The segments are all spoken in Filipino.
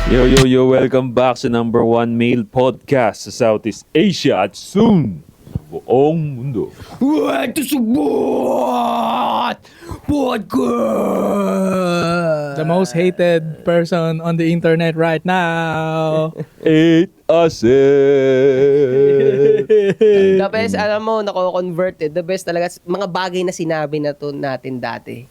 Yo, welcome back sa number one male podcast sa Southeast Asia at soon, buong mundo. Ito subot! Podcast! The most hated person on the internet right now. Eight Asen! The best, alam mo, nako-converted. The best talaga, mga bagay na sinabi na to natin dati.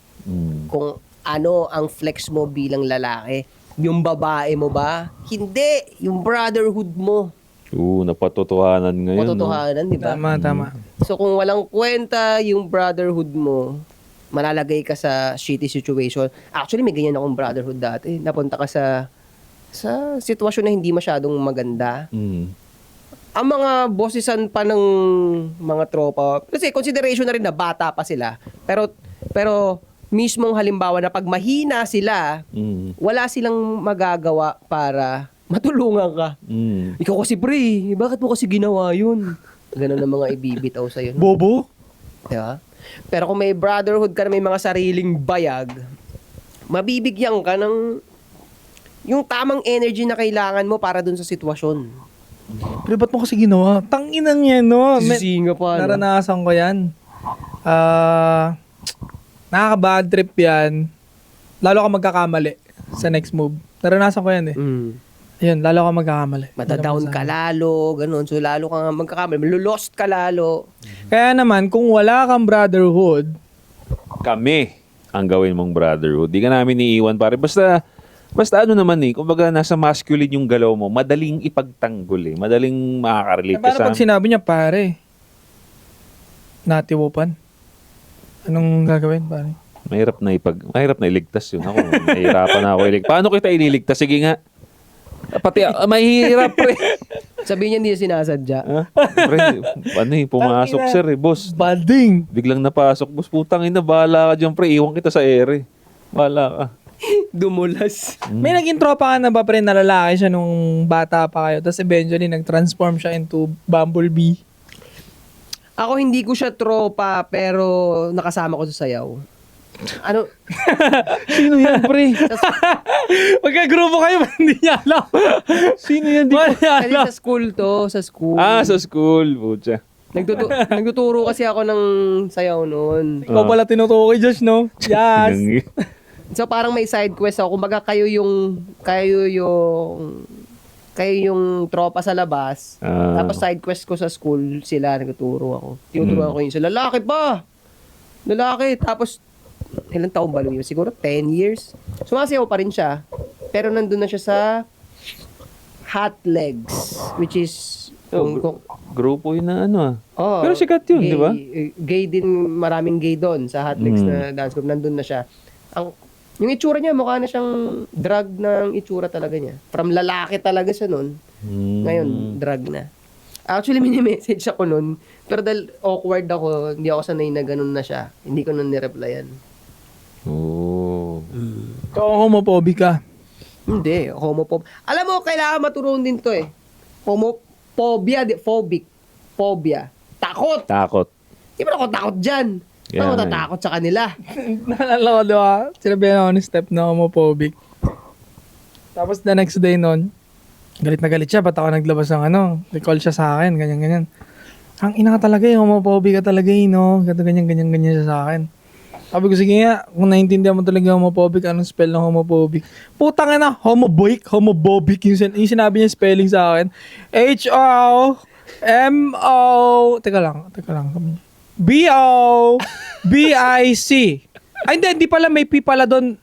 Kung ano ang flex mo bilang lalaki. Yung babae mo ba? Hindi. Yung brotherhood mo. Napatotohanan ngayon. Matotohanan, di ba? Tama. So kung walang kwenta yung brotherhood mo, malalagay ka sa shitty situation. Actually, may ganyan akong brotherhood dati. Napunta ka sa sitwasyon na hindi masyadong maganda. Ang mga bossisan pa ng mga tropa, kasi consideration na rin na bata pa sila. Pero mismong halimbawa na pag mahina sila, wala silang magagawa para matulungan ka. Ikaw kasi pre, bakit mo kasi ginawa yun? Ganun ang mga ibibitaw sa'yo. Bobo? Diba? Pero kung may brotherhood ka na may mga sariling bayag, mabibigyan ka ng yung tamang energy na kailangan mo para dun sa sitwasyon. Pero ba't mo kasi ginawa? Tanginang yan, no? Sisinga pa, no? Naranasan ko yan. Nakaka-bad trip yan. Lalo ka magkakamali sa next move. Naranasan ko yan eh. Ayun, lalo ka magkakamali. Matadown ka lalo, ganun. So lalo ka magkakamali. Malulost ka lalo. Kaya naman, kung wala kang brotherhood, Kami ang gawin mong brotherhood. Di ka namin iiwan pare. Basta ano naman kumbaga nasa masculine yung galaw mo, madaling ipagtanggol Madaling makakarelate ka paano sa... pag sinabi niya, pare, natiwopan? Anong gagawin, pare? Mahirap na iligtas yun. Ako, nahihirapan na ako iligtas. Paano kita ililigtas? Sige nga. Pati, mahirap, pre. Sabihin niya hindi niya sinasadya. Pre, pumasok, Tangina. sir, boss. Banding! Biglang napasok, boss. Putang ina, bahala ka dyan, pre. Iwan kita sa ere. Bahala ka. Dumulas. May naging tropa ka na ba, pre, na lalaki siya nung bata pa kayo, tapos eventually nag-transform siya into Bumblebee? Ako hindi ko siya tropa, pero nakasama ko sa sayaw. Ano? Sino yan, pre? Magka-grupo kayo, hindi niya alam. Sino yan? Di Hindi niya Kasi alam. sa school to, sa school. Sa school. Pucha. Nagtuturo kasi ako ng sayaw noon. Ikaw pala tinutukoy, Josh, no? Yes. So parang may side quest ako. Kumbaga kayo yung tropa sa labas. Tapos side quest ko sa school, sila nagtuturo ako. Tinuturuan ko yun sa lalaki pa. Lalaki. Tapos ilang taon ba yun? Siguro 10 years. Sumasayaw pa rin siya. Pero nandun na siya sa Hot Legs, which is Grupo yun na ano Oh, Pero sikat yun, gay, di ba? Gay din, maraming gay doon sa Hot Legs na dance group. Nandun na siya. Yung itsura niya, mukha na siyang drag ng itsura talaga niya. From lalaki talaga siya nun. Ngayon, drag na. Actually, mini-message ako nun. Pero dahil awkward ako, hindi ako sanay na ganun na siya. Hindi ko nun nireplyan. Ikaw ang homophobic ka. Hindi, homophobe. Alam mo, kailangan maturuan din to eh. Phobia. Takot. Di ba ako takot dyan? Yeah, Ako tatakot sa kanila. Naalala ko, diba? Sinabihan ako ni Steph na homophobic. Tapos the next day nun, galit na galit siya. Ba't ako naglabas ng recall siya sa akin, ganyan. Ang ina ka talaga homophobic ka talaga no? Ganyan siya sa akin. Sabi ko, sige nga, kung naiintindihan mo talaga homophobic, anong spell ng homophobic? Putang ina, homophobic yung sinabi niya spelling sa akin. H-O-M-O, teka lang. B-O-B-I-C. Ay, hindi pala, may P pala doon,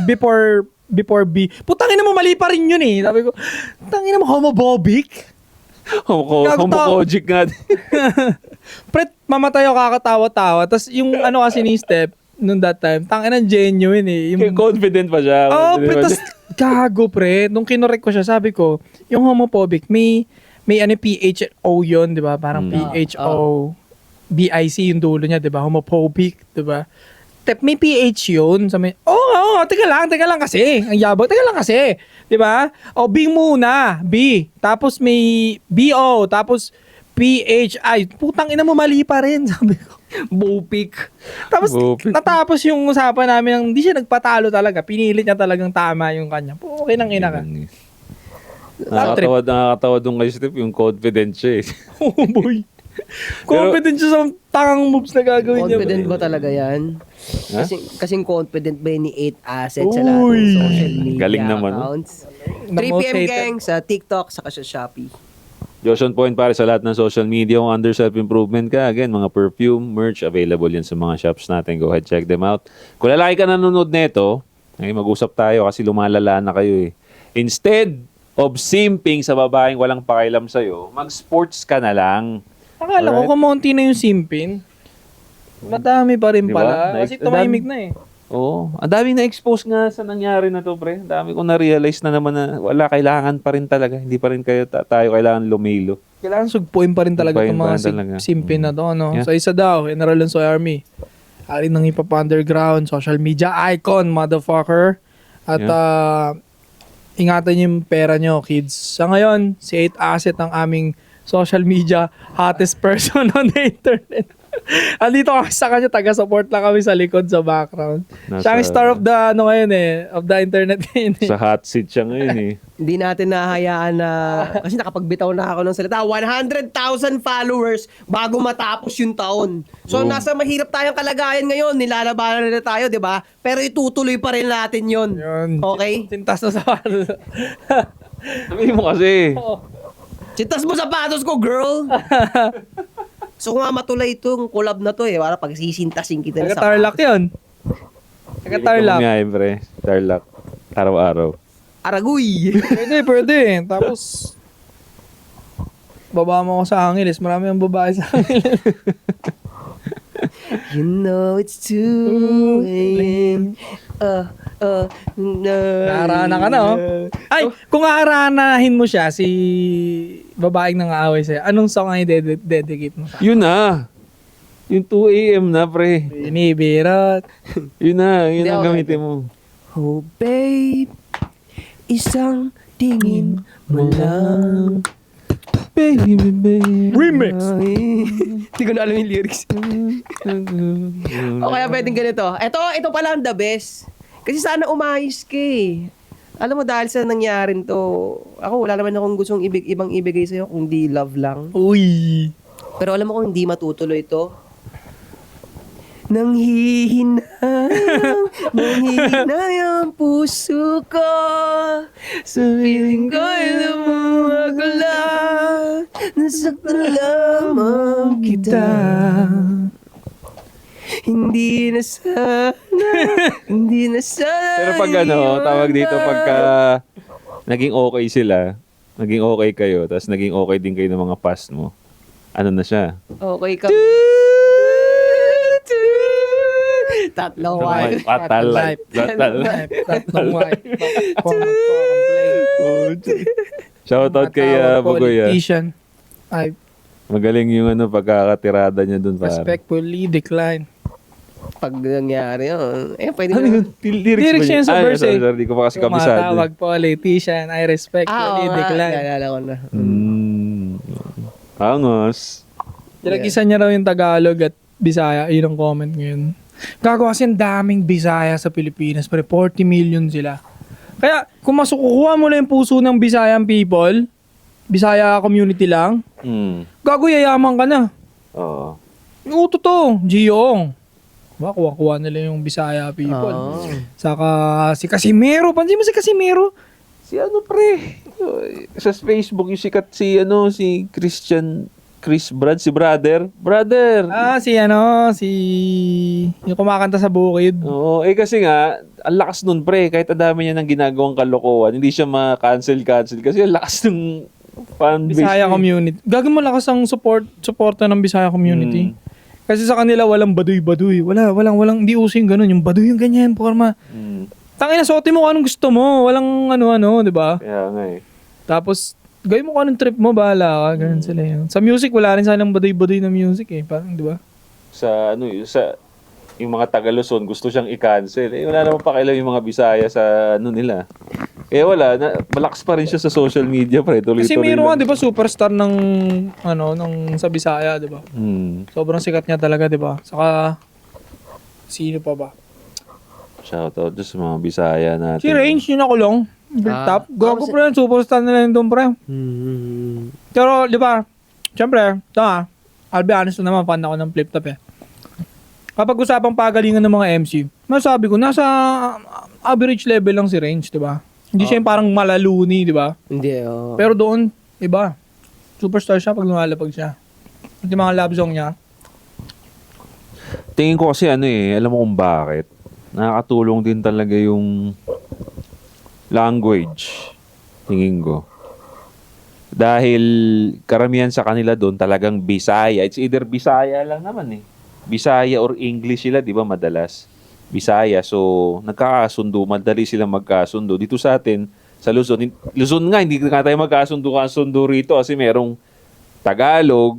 before B. Putangin mo, mali pa rin yun eh. Sabi ko, tangin mo, homophobic? Homokojic nga din. Pre, mamatay ako kakatawa-tawa. Tapos yung kasi ni Steph, nung that time, tangin ang genuine eh. Confident pa siya. Pre, tas gago pre. Nung kinorek ko siya, sabi ko, yung homophobic, may PHO yun, di ba? Parang PHO. BIC yung dulo niya, 'di ba? Homophobic, 'di ba? May PH yun. Teka lang kasi. Ang yabang, teka lang kasi. 'Di ba? B muna, B. Tapos may BO, tapos PHI. Putang ina mo, mali pa rin, sabi ko. Bupik. Tapos, Bupik. natapos yung usapan namin ng hindi siya nagpatalo talaga. Pinilit niya talagang tama yung kanya. Okay nang ina ka. Nakakatawa doon kay Steph yung confident siya eh. Oh boy. Confident siya sa tangang moves na gagawin niya. Confident ba talaga yan? Ha? Kasing confident ba yun ni 8 Assets sa lahat ng Uy. social media Galing naman, no? accounts? The most 3PM hated. gang sa TikTok saka sa Shopee. Joshon Point pare sa lahat ng social media kung under self-improvement ka. Again, mga perfume, merch, available yan sa mga shops natin. Go ahead, check them out. Kung lalaki ka nanonood nito, ay mag-usap tayo kasi lumalala na kayo eh. Instead of simping sa babaeng walang pakialam sa'yo, mag-sports ka na lang. Akala ko Alright. kumonti na yung simpin. Madami pa rin Di ba? pala. Kasi tumahimik na eh. Oo. Ang daming na-expose nga sa nangyari na to, pre. Ang dami kong na-realize na naman na wala, kailangan pa rin talaga. Hindi pa rin tayo kailangan lumilo. Kailangan sugpuin pa rin talaga Sugpuin itong pa mga rin talaga. simpin na to. Ano? Yeah. So isa daw, General Alonso Army. Hari ng hip-hop underground, social media icon, motherfucker. At ingatan yung pera nyo, kids. Sa ngayon, si 8 Asset ang aming social media hottest person on the internet. Andito kami sa kanya, taga-support lang kami sa likod sa background. Siya ang star of the, ano ngayon eh, of the internet ngayon eh. Sa hot seat siya ngayon eh. Hindi natin nahayaan na, kasi nakapagbitaw na ako ng salita, 100,000 followers bago matapos yung taon. So, nasa mahirap tayong kalagayan ngayon, nilalabanan na tayo, di ba? Pero itutuloy pa rin natin yun. Yun. Okay? Sintas na sa Sabihin mo kasi. Sintas mo sapatos ko, girl! So, kung nga matulay itong collab na to eh, para pagsisintasin kita na Taga-Tarlac yun. Taga-Tarlac. Nga eh, pre. Tarlac. Araw-araw. Aragoy! Pwede. Tapos, baba mo ako sa Angeles. Marami ang babae sa Angeles. You know it's 2 a.m. Naharana ka na, oh. Ay, kung haharanahin mo siya, si babaeng nangaaway sa'yo, anong song ang i-dedicate mo? Yun na. Yung 2 a.m. na, pre. Binibirot. Yun na. Yun Hindi, ang okay. gamitin mo. Oh babe, isang tingin mo lang. Baby, baby. Remix! Hindi ko na alam yung lyrics. O kaya pwedeng ganito. Ito pala ang the best. Kasi sana umayos ka eh. Alam mo, dahil sa nangyarin to, ako wala naman akong gustong ibang ibigay sa'yo kung di love lang. Uy! Pero alam mo kung hindi matutuloy to, nanghihinayang puso ko sa piling ko'y lumuha ko lang, nasaktan lamang kita. Hindi na sana. Pero pag ano, tawag dito pagka naging okay sila, naging okay kayo, tapos naging okay din kayo ng mga past mo, ano na siya? Okay ka. Tatlong Life. Tatal life. Tatal life. Tatlong wife. Shoutout kay Bugoy. Politician. I Magaling yung ano, pagkakatirada niya dun. respectfully decline. Pag nangyari yun, pwede Ano mo. yun? Lyrics yun sa verse eh. Sorry, di ko pa kasi kabisado. Tumatawag politician, I respectfully decline. Naalala ko na. Angos. Pinag-isa niya raw yung Tagalog at Bisaya. Yun ang comment ngayon. Gago kasi ang daming Bisaya sa Pilipinas. Pero 40 million sila. Kaya kung masukukuha mo lang yung puso ng Bisayan people, Bisaya community lang, gago yayaman ka na. Oo. Oo, totoo. Giyong. Diba, kuha-kuha nila yung Bisaya people. Oh. Saka si Casimiro. Pansin mo si Casimiro? Si ano pre? Sa Facebook yung sikat si Chris Brad, si Brother. Brother! Ah, si yung kumakanta sa bukid. Oo, kasi nga, ang lakas nun pre, kahit ang dami niya ng ginagawang kalokohan, hindi siya ma-cancel kasi ang lakas ng fanbase. Bisaya niya. community. Gagawin mo lakas ang suporta ng Bisaya community. Kasi sa kanila walang baduy-baduy. Walang, hindi uso yung ganun. Yung baduy yung ganyan, forma. Tangina, suotin mo kung anong gusto mo. Walang ano-ano, di ba? Kaya nga eh. Tapos, gawin mo kung anong trip mo, bahala ka. Ganun sila yun. Sa music, wala rin sanang baduy-baduy na music eh. Parang, di ba? Yung mga Taga Luzon, gusto siyang i-cancel. Wala naman pakialam yung mga Bisaya sa nila. Eh wala, malakas pa rin siya sa social media, pre. Tuloy-tuloy Kasi mayroon lang. nga, di ba, superstar ng, ng sa Bisaya, di ba? Sobrang sikat niya talaga, di ba? Saka, sino pa ba? Shoutout dyan sa mga Bisaya natin. Si Range, yun ako lang. Top. Gago si- pre, superstar nila yun doon, pre. Pero, di ba, syempre, ito I'll be honest na naman, fan ako ng flip top eh. Kapag usapang pagalingan ng mga MC, masabi ko, nasa average level lang si Range, di ba? Hindi siya yung parang malaluni, di ba? Hindi, oh. Pero doon, iba. Superstar siya pag lumalapag siya. At yung mga love song niya, Tingin ko kasi alam mo kung bakit. Nakakatulong din talaga yung language. Tingin ko. Dahil karamihan sa kanila doon talagang Bisaya. It's either Bisaya lang naman eh. Bisaya or English sila, di ba, madalas. Bisaya. So, nagkakasundo. Madali silang magkasundo. Dito sa atin, sa Luzon. Luzon nga, hindi nga tayo magkasundo rito kasi merong Tagalog,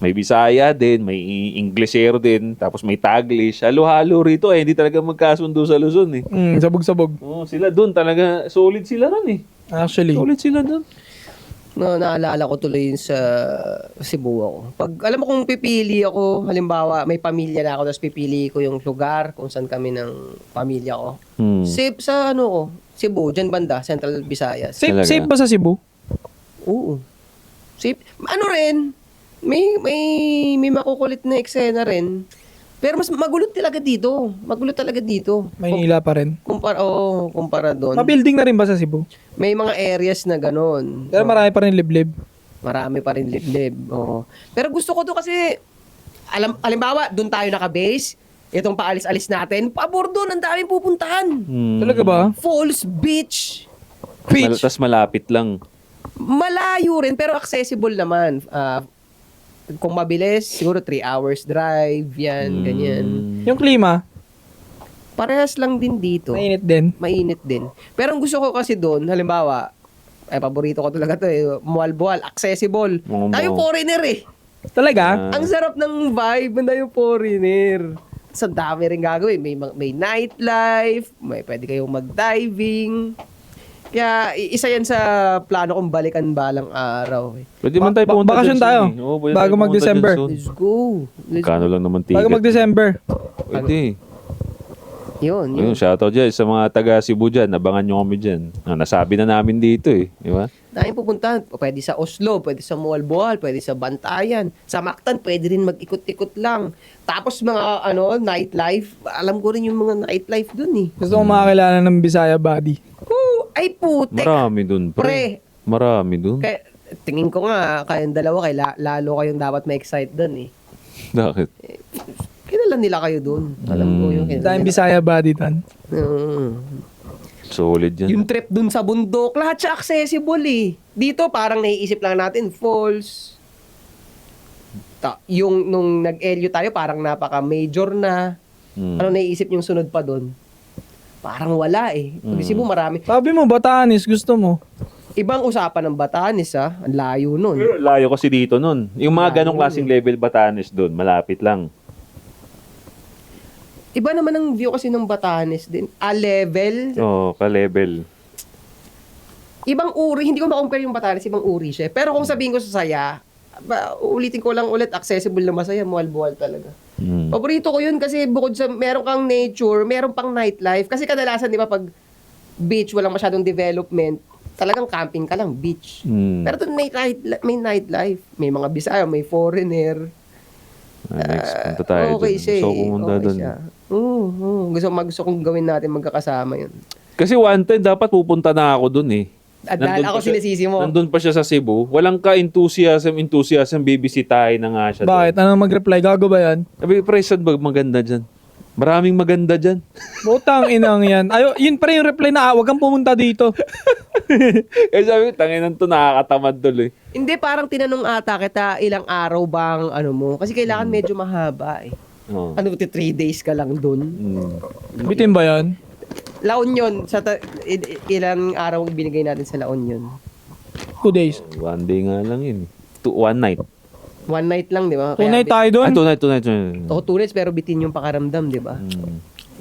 may Bisaya din, may Inglesero din, tapos may Taglish. Halo-halo rito hindi talaga magkasundo sa Luzon eh. sabog-sabog. Oh, sila doon talaga, solid sila ron eh. Actually. Solid sila doon. No, naalala ko tuloy yun sa Cebu ako. Pag alam mo kung pipili ako, halimbawa may pamilya na ako, tapos pipili ko yung lugar kung saan kami ng pamilya ko. Safe sa Cebu, dyan banda, Central Visayas. Safe, Talaga? safe ba sa Cebu? Oo. Safe. Rin, may makukulit na eksena rin. Pero mas magulot talaga dito. Magulot talaga dito. Maynila pa rin. Kumpara doon. Ma-building na rin ba sa Cebu? May mga areas na ganun. Pero marami pa rin liblib. Marami pa rin liblib. Oo. Pero gusto ko to kasi, halimbawa, doon tayo naka-base, itong paalis-alis natin, pabor doon, ang daming pupuntahan. Talaga ba? Falls Beach. Tas malapit lang. Malayo rin, pero accessible naman. Kung mabilis, siguro 3 hours drive, yan, ganyan. Yung klima, Parehas lang din dito. mainit din. Mainit din. Pero ang gusto ko kasi doon, halimbawa, paborito ko talaga to mualbual, accessible. Mga Tayo foreigner eh. Talaga? Ang sarap ng vibe na yung foreigner. Sa dami rin gagawin. May nightlife, pwede kayong mag-diving. Kaya isa yan sa plano kong balikan balang araw. Pwede man tayo pumunta bakasyon dyan tayo. soon eh. Oo, pwede Bago tayo pumunta mag-December. dyan soon. Let's go. Kano lang naman ticket. Bago mag-December. Pwede. Yun. Ayun, shoutout dyan sa mga taga Cebu dyan. Abangan nyo kami dyan. Nasabi na namin dito eh. Di ba? Daming pupuntahan. Pwede sa Oslo, pwede sa Mualboal, pwede sa Bantayan. Sa Mactan, pwede rin mag-ikot-ikot lang. Tapos mga nightlife. Alam ko rin yung mga nightlife dun eh. Gusto ko makakilala ng Bisaya body. Ay putek. Marami dun, pre. Marami dun. Kaya, tingin ko nga, kayong dalawa, lalo kayong dapat ma-excite dun eh. Bakit? Kilala nila kayo dun. Alam ko yung kilala Dahil nila. Bisaya body tan. Solid yan. Yung trip dun sa bundok, lahat siya accessible eh. Dito parang naiisip lang natin, falls. Yung nung nag-LU tayo, parang napaka-major na. Ano naiisip yung sunod pa dun? Parang wala eh. Pag-isip mo marami. Sabi mo, Batanes, gusto mo. Ibang usapan ng Batanes Ang layo nun. Pero layo kasi dito nun. Yung mga ganong klaseng level Batanes dun, malapit lang. Iba naman ang view kasi ng Batanes din. Level. Oo, ka-level. Ibang uri. Hindi ko ma-compare yung Batanes. Ibang uri siya. Pero kung sabihin ko sa saya, ulitin ko lang ulit, accessible na masaya, mual-bual talaga. Paborito ko yun kasi bukod sa meron kang nature, meron pang nightlife. Kasi kadalasan, di ba, pag beach, walang masyadong development, talagang camping ka lang, beach. Pero doon may nightlife. May mga Bisaya, may foreigner. Next, punta tayo Okay dun. siya. So, pumunta dun. Siya. Gusto kong gawin natin magkakasama yun. Kasi one time, dapat pupunta na ako dun eh. At dahil ako sinisisi mo. Nandun pa siya sa Cebu. Walang ka-enthusiasm, bibisitahin na nga siya. Bakit? Anong mag-reply? Gago ba yan? Sabi, pre, saan ba maganda dyan? Maraming maganda dyan. Butang inang yan. Yun pa rin yung reply na, wag kang pumunta dito. Eh sabi ko, tanginan to, nakakatamad tuloy. Hindi, parang tinanong ata kita ilang araw bang mo. Kasi kailangan medyo mahaba eh. Oh. 3 days ka lang dun. Bitin ba yan? La Union, ilang araw ang binigay natin sa La Union? 2 days. One day nga lang yun. One night. One night lang, di ba? Tunay tayo doon. 2 night. Ako 2 nights pero bitin yung pakaramdam, di ba?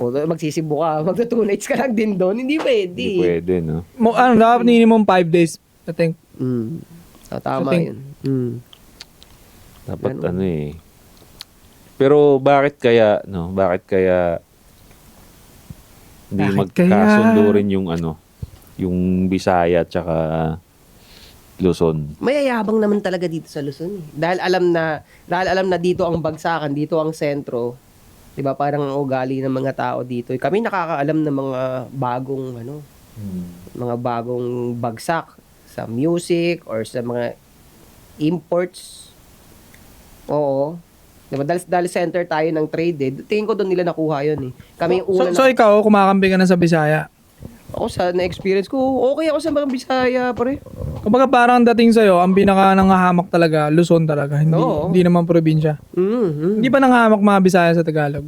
O magsisibo ka, magto 2 nights ka lang din doon. Hindi pwede. Hindi pwede, no? Dapat minimum 5 days, I think. Tama So, yun. Dapat ano eh. Pero bakit kaya, no? Bakit kaya hindi Bakit magkasundo kaya? rin yung ano, yung Bisaya at saka Luzon? Mayayabang naman talaga dito sa Luzon. Dahil alam na dito ang bagsakan, dito ang sentro. 'Di ba? Parang ang ugali ng mga tao dito. Kami nakakaalam ng mga bagong mga bagong bagsak sa music or sa mga imports. Oo. 'Di ba? Dahil center tayo ng trade eh. Tingin ko doon nila nakuha 'yun eh. Kami yung una So ikaw, kumakampi ka na sa Bisaya. ako sa na-experience ko, okay ako sa mga Bisaya, pre. Kumbaga parang dating sa'yo, ang pinaka nangahamak talaga, Luzon talaga. Oo. Hindi naman probinsya. Hindi ba nangahamak mga Bisaya sa Tagalog?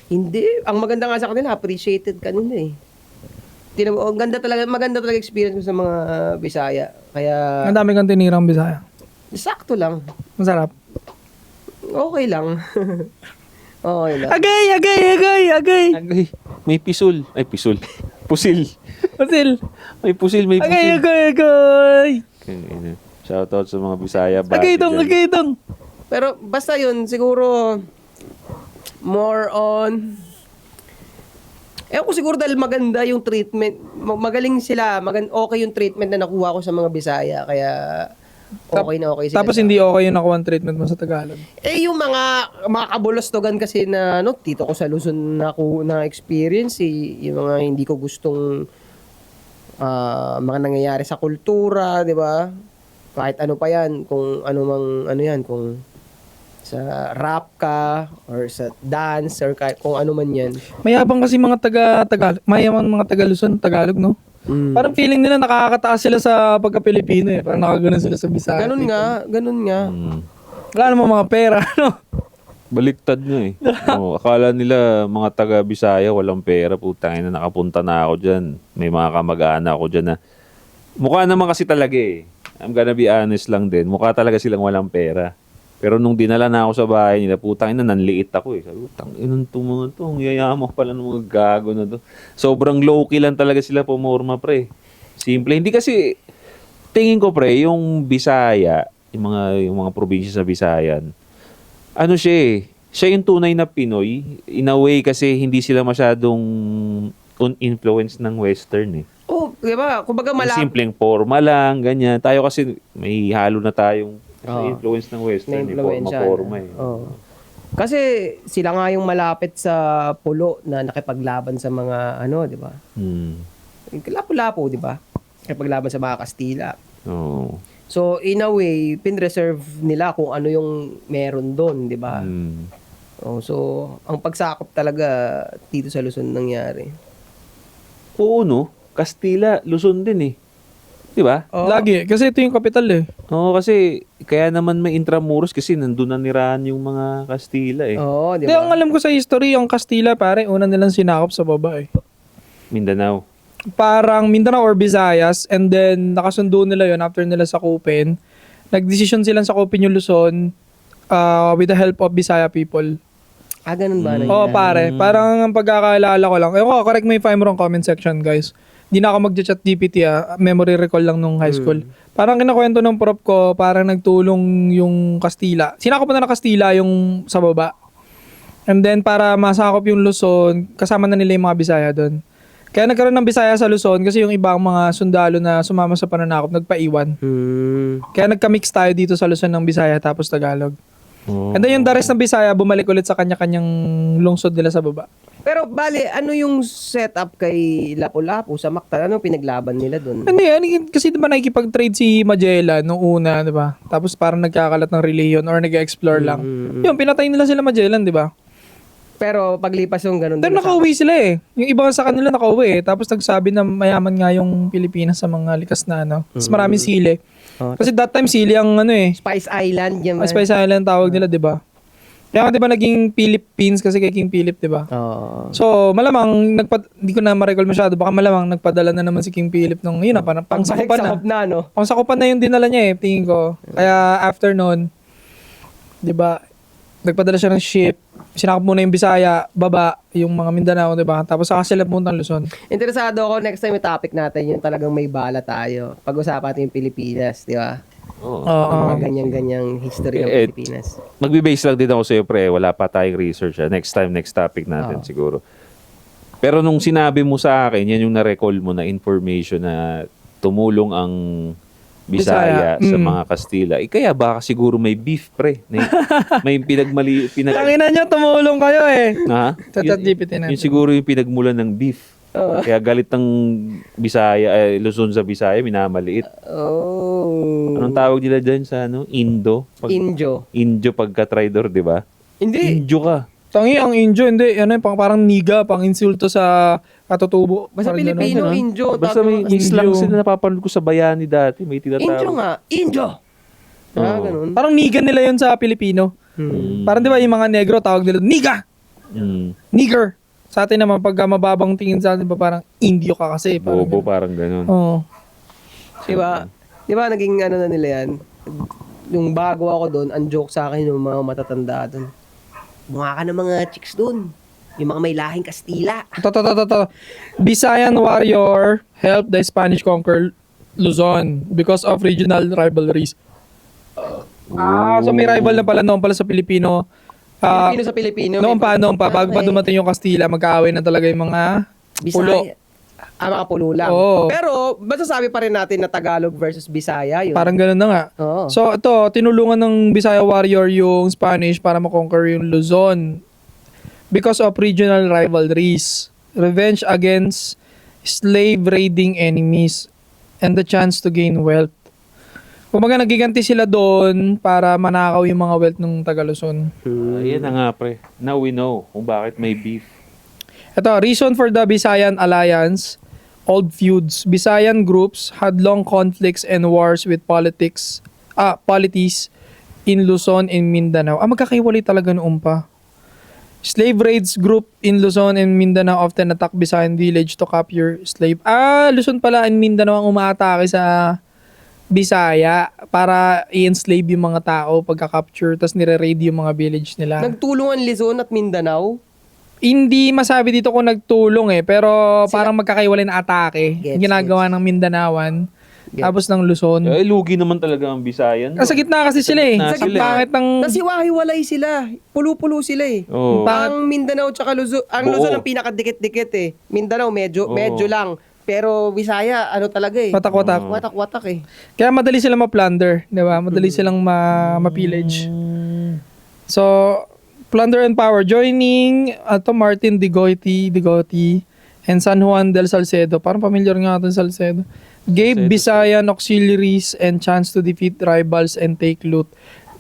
Hindi. Ang maganda nga sa kanila, appreciated kanila eh. Maganda talaga experience ko sa mga Bisaya. Kaya, Ang dami kang tinirang Bisaya. sakto lang. Masarap. Okay lang. Okay lang. Agay! Agay, may pisul. Ay, pisul. Pusil. Pasil! May pusil. Agay! Kaya, shoutout sa mga Bisaya. Agay Bati dyan. dong! Pero basta yun, siguro, more on, ko siguro dahil maganda yung treatment, magaling sila, okay yung treatment na nakuha ko sa mga Bisaya, kaya okay na okay sila. Tapos hindi okay yung nakuha treatment mo sa Tagalog. Yung mga kabulastogan kasi na tito ko sa Luzon na experience yung mga hindi ko gustong mga nangyayari sa kultura, 'di ba? Kahit ano pa 'yan, kung ano mang ano 'yan, kung sa rap ka or sa dance or kahit kung ano man 'yan. Mayabang kasi mga Tagalog, mayaman mga taga Luzon, Tagalog, no? Parang feeling nila nakakataas sila sa pagka-Pilipino eh. Parang nakaganon sila sa Bisaya. Ganun nga. Wala namang mga pera, no? Baliktad nga eh. Akala nila mga taga Bisaya walang pera. Putangin na nakapunta na ako dyan. May mga kamag-anak ako dyan na mukha naman kasi talaga eh. I'm gonna be honest lang din. Mukha talaga silang walang pera. Pero nung dinala na ako sa bahay nila, putangin na nanliit ako eh. Sabi ko, tangin itong mga to. Ang yayamak pala ng mga gago na to. Sobrang low-key lang talaga sila pumorma, pre. Simple. Hindi kasi, tingin ko, pre, yung Bisaya, yung mga probinsya sa Bisayan, ano siya eh, siya yung tunay na Pinoy. In a way kasi hindi sila masyadong influence ng Western eh. Oh, 'di ba? Kumbaga Simpleng forma lang, ganyan. Tayo kasi may halo na tayong influence ng Western. Forma eh. Oo. Kasi sila nga yung malapit sa pulo na nakipaglaban sa mga di ba? Lapu-lapu, di ba? Nakipaglaban sa mga Kastila. Oo. So, in a way, pinreserve nila kung ano yung meron doon, di ba? So, ang pagsakop talaga dito sa Luzon nangyari. Oo, no? Kastila, Luzon din eh. Di ba? Lagi. Kasi ito yung kapital eh. Oo, kasi kaya naman may Intramuros kasi nandun na nirahan yung mga Kastila eh. Oo, di Hindi, ba? ang alam ko sa history, yung Kastila, pare, una nilang sinakop sa baba eh. Mindanao. Parang Mindanao or Visayas, and then nakasundo nila yon after nila sakupin. Nagdesisyon silang sakupin yung Luzon with the help of Bisaya people. Ganun ba? Oo, pare. Parang ang pagkakaalala ko lang. Correct me if I'm wrong, comment section, guys. Hindi na ako mag-chat GPT, memory recall lang nung high school. Parang kinakwento ng prof ko, parang nagtulong yung Kastila. Sinakop na Kastila yung sa baba. And then para masakop yung Luzon, kasama na nila yung mga Bisaya doon. Kaya nagkaroon ng Bisaya sa Luzon kasi yung ibang mga sundalo na sumama sa pananakop nagpaiwan. Kaya nagka-mix tayo dito sa Luzon ng Bisaya tapos Tagalog. And then yung the rest ng Bisaya bumalik ulit sa kanya-kanyang lungsod nila sa baba. Pero bale, ano yung setup kay Lapu-Lapu sa Mactan? Ano pinaglaban nila doon? Hindi, kasi diba nakikipag-trade si Magellan nung una, diba? Tapos parang nagkakalat ng religion or nag-explore lang. Yun, pinatay nila sila Magellan, diba? Pero paglipas yung ganun. Pero nakauwi sila eh. Yung iba sa kanila nakauwi eh. Tapos nagsabi na mayaman nga yung Pilipinas sa mga likas na ano. Tapos maraming sili. Kasi that time sili ang ano eh. Spice Island. Yan, Spice Island tawag nila, diba? Kaya nga diba naging Philippines kasi kay King Philip, diba? So, malamang, hindi ko na ma-recall masyado, baka malamang nagpadala na naman si King Philip nung, yun na, parang pangsakupan na. No? Pangsakupan na yung dinala niya eh, tingin ko. Kaya after nun, diba, Nagpadala siya ng ship. Sinakop muna yung Bisaya, baba, yung mga Mindanao, di ba? Tapos saka sila puntang Luzon. Interesado ako next time yung topic natin, yung talagang may bala tayo. Pag-usapan natin yung Pilipinas, di ba? Oo. Oo. Mga ganyan-ganyang history ng Eh, Pilipinas. Magbe-base lang din ako sa'yo, pre. Wala pa tayong research. Next time, next topic natin siguro. Pero nung sinabi mo sa akin, yan yung na-recall mo na information na tumulong ang Bisaya sa mga Kastila. Kaya baka siguro may beef, pre. May Tangina nyo, tumulong kayo eh. Ha? Sa ChatGPT natin. Yun siguro yung pinagmulan ng beef. Kaya galit ng Bisaya, Luzon sa Bisaya, minamaliit. Oh. Anong tawag nila dyan sa Indo? Injo. Indio pagka-tridor, di ba? Hindi. Indio ka. Tangi, ang Injo, hindi. Ano yun, parang niga, pang insulto sa katutubo. Basta Parang Pilipino, ganun. Injo. Basta may Indio. slang sila napapanood ko sa Bayani dati. May Injo tinatawag. nga. Injo. Ganun. Parang niga nila yun sa Pilipino. Parang di ba yung mga negro, tawag nila, niga! Mm. Nigger! Sa atin naman, pagka mababang tingin sa atin, parang Indio ka kasi. Parang Bobo, parang ganun. Oo. Di ba naging ano na nila yan? Yung bago ako doon, ang joke sa akin yung mga matatanda doon. Mukha ka ng mga chicks doon. Yung mga may lahing Kastila. To. Bisayan warrior helped the Spanish conquer Luzon because of regional rivalries. So may rival na pala noon pala sa Pilipino. Pilipino sa Pilipino. Noon pa, bago pa dumating yung Kastila, magkaaway na talaga yung mga pulo. Bisaya. Mga pulo lang. Oo. Pero, masasabi pa rin natin na Tagalog versus Bisaya yun. Parang ganun na nga. Oo. So ito, tinulungan ng Bisaya warrior yung Spanish para makonquer yung Luzon because of regional rivalries, revenge against slave raiding enemies, and the chance to gain wealth. Kumbaga nagiganti sila doon para manakaw yung mga wealth ng taga Luzon. Yan na nga, pre. Now we know kung bakit may beef. Ito, reason for the Bisayan Alliance, old feuds. Bisayan groups had long conflicts and wars with polities in Luzon and Mindanao. Magkakaiwalay talaga noon pa. Slave raids group in Luzon and Mindanao often attack Bisayan village to capture slave. Luzon pala and Mindanao ang umaatake sa Bisaya para i-enslave yung mga tao pagka-capture tapos nire-raid yung mga village nila. Nagtulungan Luzon at Mindanao. Hindi masabi dito kung nagtulong parang magkakaiwalay na atake. Gets, Ginagawa ng Mindanaoan tapos ng Luzon. Lugi naman talaga ang Bisayan. Sa gitna kasi sila Sa Sa gitna. pangit ng... Tapos hiwa-hiwalay sila. Pulo-pulo sila Oo. Ang Mindanao tsaka Luzon. Ang Oo. Luzon ang pinakadikit-dikit Mindanao medyo lang. Pero Bisaya, ano talaga Watak-watak. Watak-watak Kaya madali silang ma-plunder, di ba? Madali silang ma-pillage. So, plunder and power. Joining Martin Digotti, and San Juan del Salcedo. Parang familiar nga ito Salcedo. Gave Bisayan auxiliaries and chance to defeat rivals and take loot.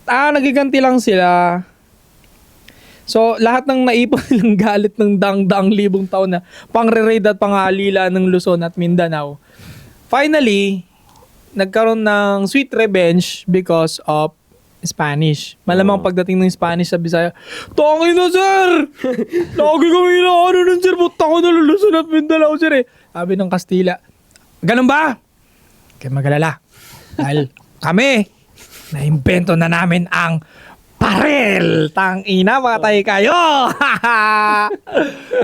Nagiganti lang sila. So, lahat ng naipon nilang galit ng dang-dang libong taon na pang-raid at pang-aalila ng Luzon at Mindanao. Finally, nagkaroon ng sweet revenge because of Spanish. Malamang pagdating ng Spanish sa Bisaya, "Tangin na, sir! Lagi kami na nun, sir. Buta ko na Luzon at Mindanao, sir Sabi ng Kastila, "Ganun ba? Kaya magalala. Dahil kami, naimbento na namin ang parel. Tangina, patay kayo."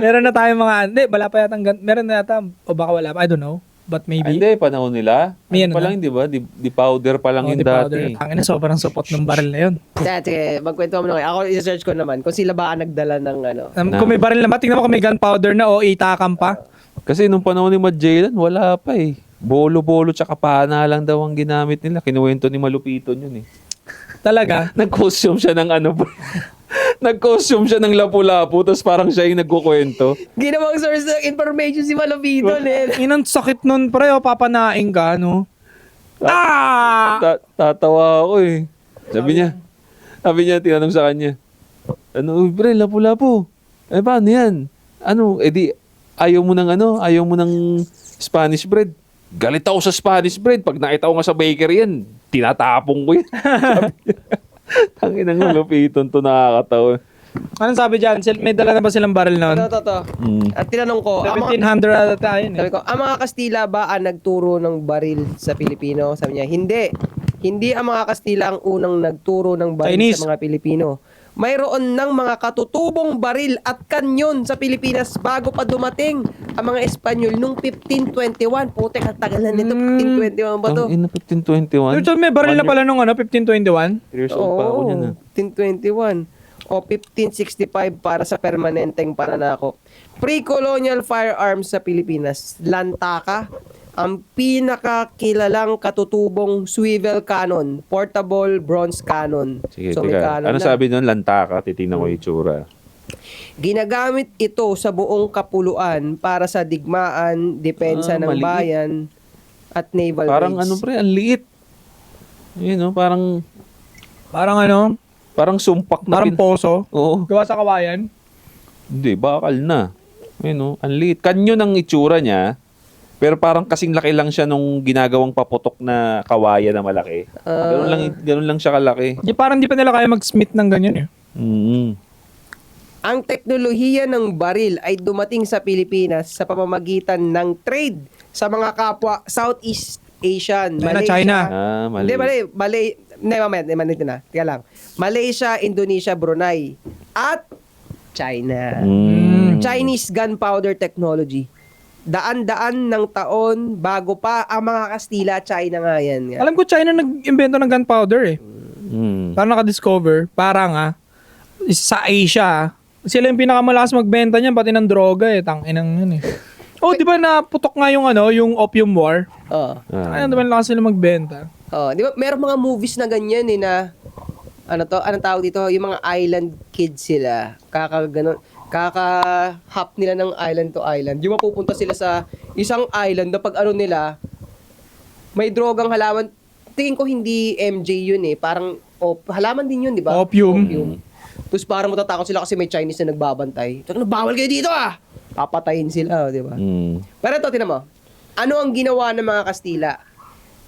Meron na tayong mga, hindi, wala pa yata, meron na yata, o baka wala pa, I don't know. But maybe. Hindi, panahon nila. May Ano ano pa na? lang, di ba? Di powder pa lang yung dati. Tangina, sobrang support ng baril na yun. Sige, magkwento mo na kayo. Ako, i-search ko naman kung sila ba ang nagdala ng ano. Kung may baril na, tingnan mo kung may gunpowder na o itakam pa. Kasi nung panahon ni Magellan, wala pa Bolo-bolo tsaka pana lang daw ang ginamit nila. Kinuwento ni Malupiton yun Talaga. Nag-costume siya ng ano Nag-costume siya ng lapu-lapu, tapos parang siya yung nagkukwento. Ginawang source ng information si Malapiton Inang sakit nun, pre, papanaing ka, no? Tatawa ako Sabi niya, tinanong sa kanya, "Ano, pre, lapu-lapu? Paano yan? Ano, di, ayaw mo ng Spanish bread." "Galit ako sa Spanish bread. Pag nakita ko nga sa bakery yan, tinatapong ko yan." Tangin ng Malupiton to, nakakatawa. Anong sabi dyan? May dala na ba silang baril noon? Ito. At tinanong ko, 1700 ata tayo sabi ko, ang mga Kastila ba ang nagturo ng baril sa Pilipino? Sabi niya, hindi. Hindi ang mga Kastila ang unang nagturo ng baril Chinese. sa mga Pilipino. mayroon ng mga katutubong baril at kanyon sa Pilipinas bago pa dumating ang mga Espanyol nung 1521. Putek, ang tagal na nito. 1521 ba to? Ang ina, 1521. So, may baril na pala nung 1521? 3 years old pa ako niyan. ah. 1521 o 1565 para sa permanenteng pananakop. Pre-colonial firearms sa Pilipinas. Lantaka, ang pinakakilalang katutubong swivel cannon, portable bronze cannon. Sige, So, may teka. cannon Ano na. sabi nun? Lantaka. Titingnan ko yung itsura. Ginagamit ito sa buong kapuluan para sa digmaan, depensa ng maliit. bayan, at naval Parang raids. ano pre, ang liit. Yun no, parang Parang sumpak na parang poso. Oo. Gawa sa kawayan. Hindi, bakal na. Yun no, ang liit. Kanyo ng itsura niya, pero parang kasing laki lang siya nung ginagawang paputok na kawayan na malaki. Ganun lang siya kalaki. Parang di pa nila kaya mag-smith ng ganyan eh. Mm. Ang teknolohiya ng baril ay dumating sa Pilipinas sa pamamagitan ng trade sa mga kapwa Southeast Asian, China, China. Mali. Hindi, mamaya, ito na. Teka lang. Malaysia, Indonesia, Brunei, at China. Chinese gunpowder technology. Daan-daan ng taon bago pa ang mga Kastila, China nga yan. Alam ko China nag-invento ng gunpowder eh. Mm. Parang naka-discover. Parang sa Asia, sila yung pinakamalakas magbenta niyan, pati ng droga eh. Tanginang yun eh. Oh, di ba naputok nga yung yung Opium War? Oh. Di ba lakas sila magbenta? Oh, di ba merong mga movies na ganyan eh na anong tawag dito, yung mga island kids sila. Kaka-hop nila ng island to island. Yung mapupunta sila sa isang island na pag nila, may drogang halaman. Tingin ko hindi MJ yun eh. Parang halaman din yun, di ba? Opium. Tapos parang matatakot sila kasi may Chinese na nagbabantay. Taka, bawal kayo dito ah! Papatayin sila, di ba? Mm. Pero ito, tinan mo. Ano ang ginawa ng mga Kastila?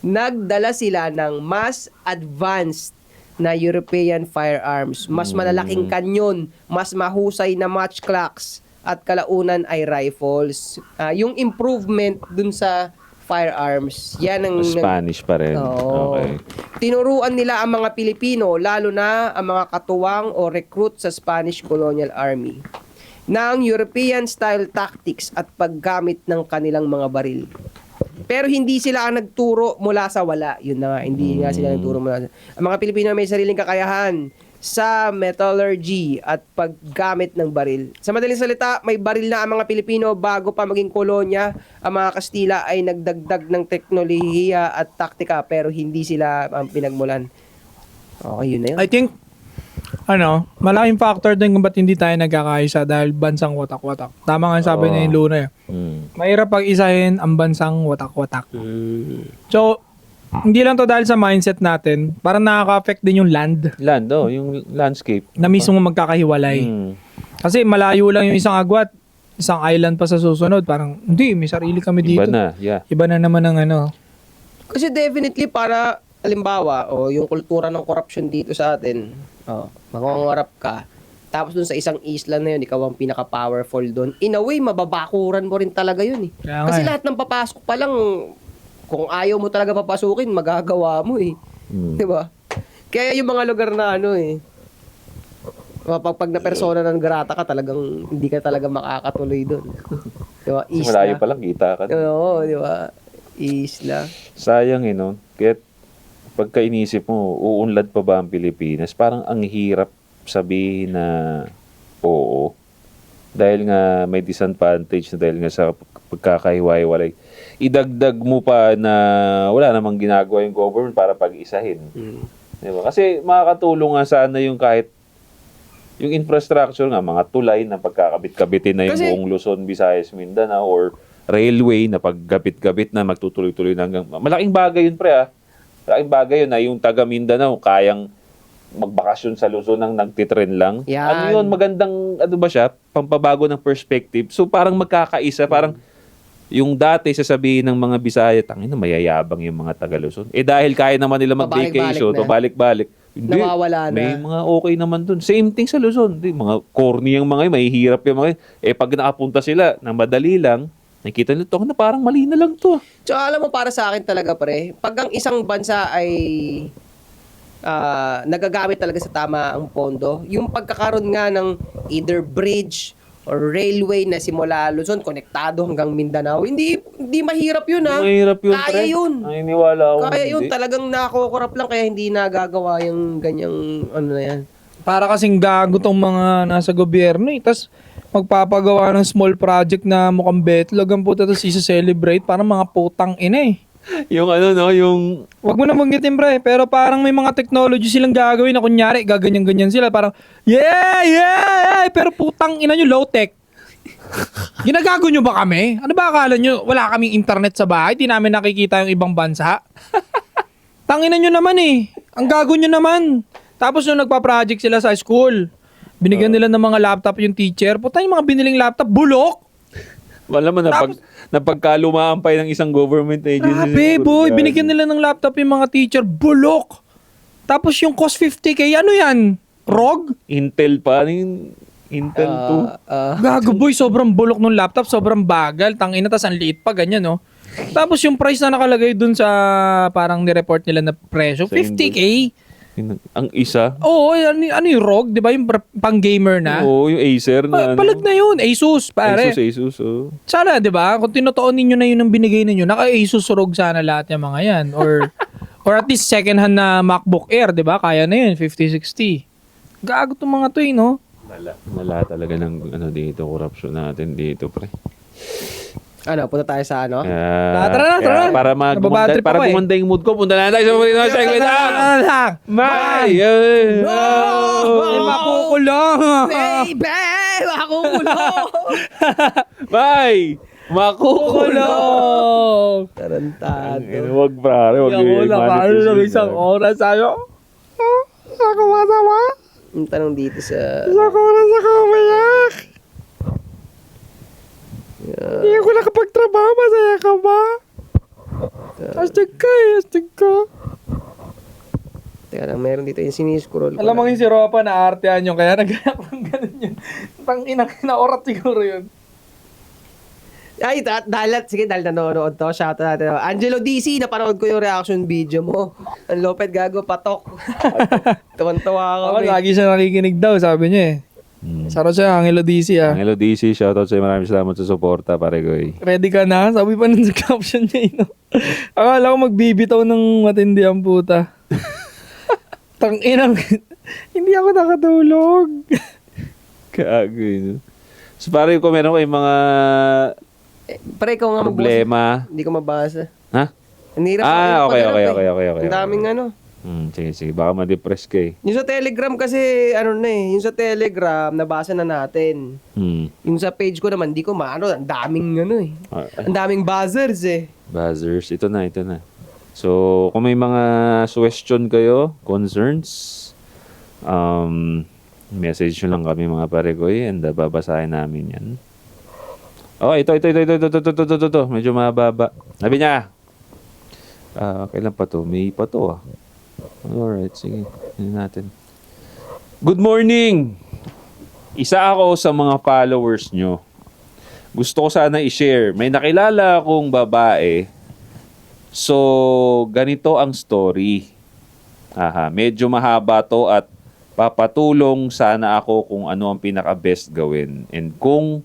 Nagdala sila ng mas advanced na European firearms. Mas malalaking kanyon, mas mahusay na match clocks, at kalaunan ay rifles. Yung improvement dun sa firearms, yan ang... Spanish pa rin. Oo. Okay. Tinuruan nila ang mga Pilipino, lalo na ang mga katuwang o recruit sa Spanish Colonial Army, ng European-style tactics at paggamit ng kanilang mga baril. Pero hindi sila ang nagturo mula sa wala. Yun na nga, hindi nga sila nagturo mula sa... Ang mga Pilipino may sariling kakayahan sa metallurgy at paggamit ng baril. Sa madaling salita, may baril na ang mga Pilipino bago pa maging kolonya. Ang mga Kastila ay nagdagdag ng teknolohiya at taktika pero hindi sila ang pinagmulan. Okay, yun na yun. I think, malaking factor din kung ba't hindi tayo nagkakaisa dahil bansang watak-watak. Tama nga yung sabi niya yung Luna eh. Mm. Mahirap pag-isahin ang bansang watak-watak. So, hindi lang to dahil sa mindset natin, parang nakaka-affect din yung land Land, yung landscape. na mismo magkakahiwalay. Mm. Kasi malayo lang yung isang agwat, isang island pa sa susunod. Parang, hindi, may sarili kami dito. Iba na, yeah. Iba na naman ang Kasi definitely para, halimbawa, yung kultura ng corruption dito sa atin, mangungurap ka, tapos dun sa isang isla na yun, ikaw ang pinaka-powerful dun. In a way, mababakuran mo rin talaga yun eh. Kaya nga Kasi eh. lahat ng papasok pa lang, kung ayaw mo talaga papasukin, magagawa mo eh. Mm. Di ba? Kaya yung mga lugar na pag na persona ng grata ka, talagang hindi ka talaga makakatuloy dun. Di ba? Kasi malayo pa lang, kita ka. Oo, di ba? Isla. Sayang no? Kaya pagka inisip mo, uunlad pa ba ang Pilipinas? Parang ang hirap sabihin na oo. Dahil nga may disadvantage na dahil nga sa pagkakahiwa-hiwalay. Idagdag mo pa na wala namang ginagawa yung government para pag-isahin. Diba? Kasi makakatulong nga sana yung kahit yung infrastructure nga, mga tulay na pagkakabit-kabitin na yung Kasi- buong Luzon, Visayas, Mindanao, or railway na pagkabit-kabit na magtutuloy-tuloy na hanggang... Malaking bagay yun, pre, Malaking bagay yun na yung taga Mindanao kayang magbakasyon sa Luzon ng nagtitren lang. Yan. Ano yun, magandang, ba siya, pampabago ng perspective. So parang magkakaisa, parang yung dati sasabihin ng mga Bisaya, tangina mayayabang yung mga taga Luzon. Dahil kaya naman nila mag-vacation, Pabalik-balik na. pabalik-balik. Hindi, Nawawala na. may mga okay naman dun. Same thing sa Luzon. Hindi, mga corny yung mga yun, mahihirap yung mga yun. Pag nakapunta sila ng madali lang, nakikita nila, na parang mali na lang to. So, alam mo, para sa akin talaga, pre, pag ang isang bansa ay nagagamit talaga sa tama ang pondo. Yung pagkakaroon nga ng either bridge or railway na simula Luzon, konektado hanggang Mindanao, hindi mahirap yun, ha? Mahirap yun, Kaya pre. yun. Ay, niwala ako. Kaya yun, hindi. talagang nakokorap lang kaya hindi nagagawa yung ganyang ano na yan. Para kasing gago tong mga nasa gobyerno eh. Tapos magpapagawa ng small project na mukhang betlog ang puta tapos isa-celebrate para mga putang ina eh. Yung ano, no, yung... Wag mo na banggitin pre, pero parang may mga technology silang gagawin na kunyari gaganyan-ganyan sila. Parang yeah, pero putang ina nyo low-tech. Ginagago nyo ba kami? Ano ba akala nyo? Wala kaming internet sa bahay, di namin nakikita yung ibang bansa. Tangina nyo naman eh. Ang gago nyo naman. Tapos nung nagpa-project sila sa school, binigyan nila ng mga laptop yung teacher. Puta yung mga biniling laptop, bulok. Wala mo, napagkalumaan pa ng isang government agency. Grabe boy, binigyan nila ng laptop yung mga teacher, bulok. Tapos yung cost 50k, ano yan? ROG? Intel pa. Ano yung Intel 2? Gago boy, sobrang bulok ng laptop, sobrang bagal. Tangina, tas ang liit pa, ganyan no. Tapos yung price na nakalagay dun sa parang ni-report nila na presyo, Sa 50k. Ang isa? Oo, ano yung ROG, di ba? Yung pang gamer na. Oo, yung Acer na Palag na yun, Asus, pare. Asus, oh. Sana, di ba? Kung tinutuon ninyo na yun ang binigay ninyo, naka-Asus ROG sana lahat yung mga yan. Or at least second hand na MacBook Air, di ba? Kaya na yun, 50-60. Gago tong mga to eh, no? Wala talaga ng ano dito, corruption natin dito, pre. Ano, punta tayo sa ano? Tara na. Para Nababatrip para ako eh. gumanda yung mood ko, punta na tayo sa mga segment. lang. May! Ay, makukulong. Baby! Ako ulo! May! Makukulong! Tarantado. Huwag, pare. Huwag Ako na, paano na isang oras sa'yo? Ako masama? Yung tanong dito sa... Isang oras ako umiyak. Hindi ako nakapagtrabaho, masaya ka ba? Astig ka eh, astig ka. Teka lang, meron dito yung siniscroll ko. Alam mo yung si Ropa na artehan yung kaya nagayak ng ganun yun. Tang-inang inaorat siguro yun. Ay, sige, dahil nanonood to, shoutout natin. Angelo DC, napanood ko yung reaction video mo. Ang lopet gago, patok. Tuwan-tuwa Ako, ako. lagi siya nakikinig daw, sabi niya eh. Sarap siya, Angelo DC ah. Angelo DC, shoutout sa'yo. Maraming salamat sa suporta, pare ko eh. Ready ka na? Sabi pa nun sa caption niya eh, no? Akala ko magbibitaw ng matindi ang puta. Tang-inang, hindi ako nakatulog. Kago yun. So pare ko, meron kayong mga Pare, ikaw nga problema. Hindi ko mabasa. Ha? Ang hirap Okay. Ang daming ano. Sige. Baka ma-depress ka eh. Yung sa Telegram kasi, ano na eh, yung sa Telegram, nabasa na natin. Yung sa page ko naman, di ko maano, ang daming ano eh. Ang daming buzzers eh. Buzzers. Ito na. So, kung may mga question kayo, concerns, message nyo lang kami mga paregoy and babasahin namin yan. Oh, ito. Medyo mababa. Sabi niya, kailan pa to? May pa to ah. Alright, sige. Tignan natin. Good morning! Isa ako sa mga followers nyo. Gusto ko sana i-share. May nakilala akong babae. So, ganito ang story. Medyo mahaba to at papatulong sana ako kung ano ang pinaka-best gawin. And kung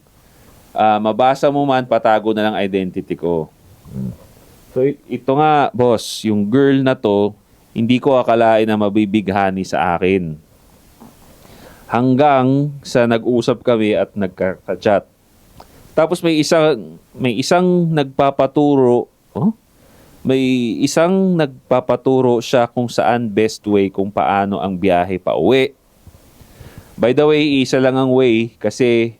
mabasa mo man, patago na lang identity ko. So, ito nga, boss, yung girl na to, hindi ko akalain na mabibighani sa akin. Hanggang sa nag-usap kami at nagka-chat. Tapos may isang nagpapaturo, may isang nagpapaturo siya kung saan best way kung paano ang biyahe pa uwi. By the way, isa lang ang way kasi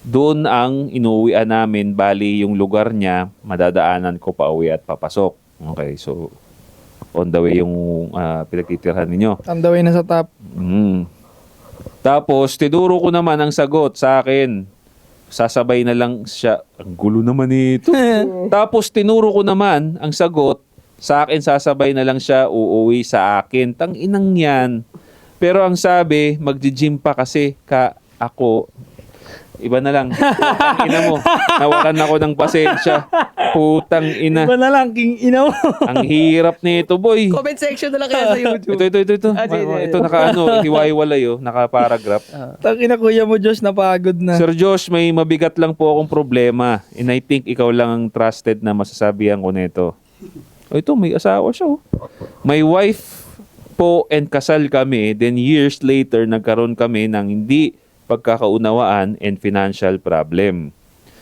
doon ang inuwian namin, bali yung lugar niya, madadaanan ko pa uwi at papasok. Okay, so on the way yung pinagtitirhan ninyo. On the way na sa top. Tapos, tinuro ko naman ang sagot sa akin. Sasabay na lang siya. Ang gulo naman ito. Tapos, tinuro ko naman ang sagot sa akin. Sasabay na lang siya uuwi sa akin. Tang-inang yan. Pero ang sabi, magji-gym pa kasi ako. Iba na lang. Putang ina mo. Nawalan ako ng pasensya. Putang ina. Iba na lang, king ina mo. Ang hirap nito, boy. Comment section na lang kaya sa YouTube. Ito. Ah, sige. Ito naka hiwa-hiwalay naka-paragraph. Tangina kuya mo, Josh, napagod na. Sir Josh, may mabigat lang po akong problema. And I think ikaw lang ang trusted na masasabihan ko nito. Ito, may asawa siya. My wife po and kasal kami. Then years later, nagkaroon kami ng hindi pagkakaunawaan and financial problem.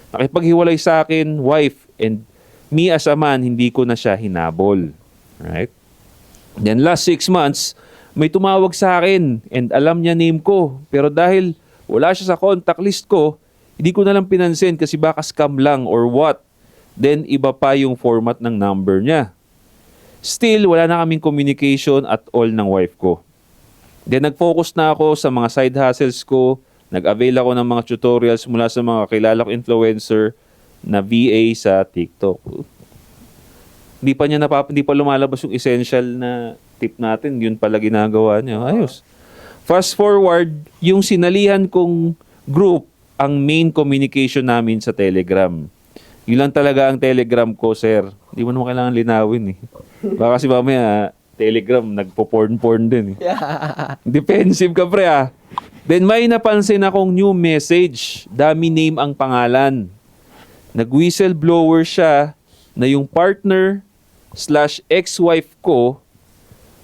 Nakipaghiwalay sa akin, wife, and me as a man, hindi ko na siya hinabol. Right? Then last 6 months, may tumawag sa akin and alam niya name ko. Pero dahil wala siya sa contact list ko, hindi ko na lang pinansin kasi baka scam lang or what. Then iba pa yung format ng number niya. Still, wala na kaming communication at all ng wife ko. Then nag-focus na ako sa mga side hustles ko. Nag-avail ako ng mga tutorials mula sa mga kilala ko influencer na VA sa TikTok. Hindi pa lumalabas yung essential na tip natin. Yun pala ginagawa niya. Ayos. Fast forward, yung sinalihan kong group ang main communication namin sa Telegram. Yun lang talaga ang Telegram ko, sir. Hindi mo naman kailangan linawin eh. Baka kasi mamaya, Telegram, nagpo-porn din eh. Defensive ka, pre ah. Then may napansin akong new message. Dami name ang pangalan. Nag-whistleblower siya na yung partner/ex-wife ko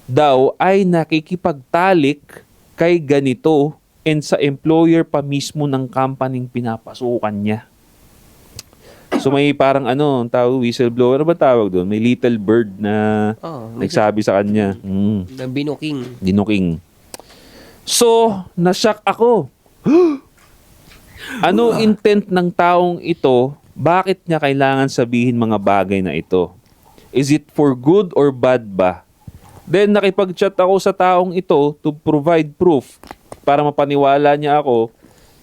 daw ay nakikipagtalik kay ganito and sa employer pa mismo ng company pinapasukan niya. So may parang ang tawag, whistleblower, ano ba tawag doon? May little bird na nagsabi sa kanya. Ng binuking. Dinuking. So, nashock ako. Ano intent ng taong ito? Bakit niya kailangan sabihin mga bagay na ito? Is it for good or bad ba? Then, nakipag-chat ako sa taong ito to provide proof para mapaniwala niya ako.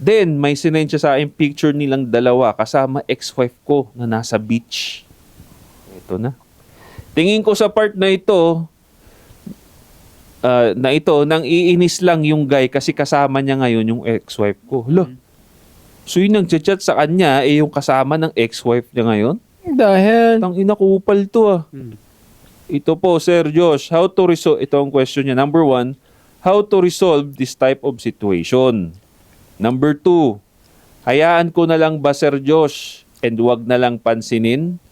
Then, may sinend siya sa akin picture nilang dalawa kasama ex-wife ko na nasa beach. Ito na. Tingin ko sa part na ito, nang iinis lang yung guy kasi kasama niya ngayon yung ex-wife ko. Hala. So yung nag-chat sa kanya, yung kasama ng ex-wife niya ngayon? Dahil, Tang inakupal to ah. Ito po, Sir Josh, how to resolve, ito ang question niya. Number 1, how to resolve this type of situation? Number 2, hayaan ko na lang ba, Sir Josh, and wag na lang pansinin?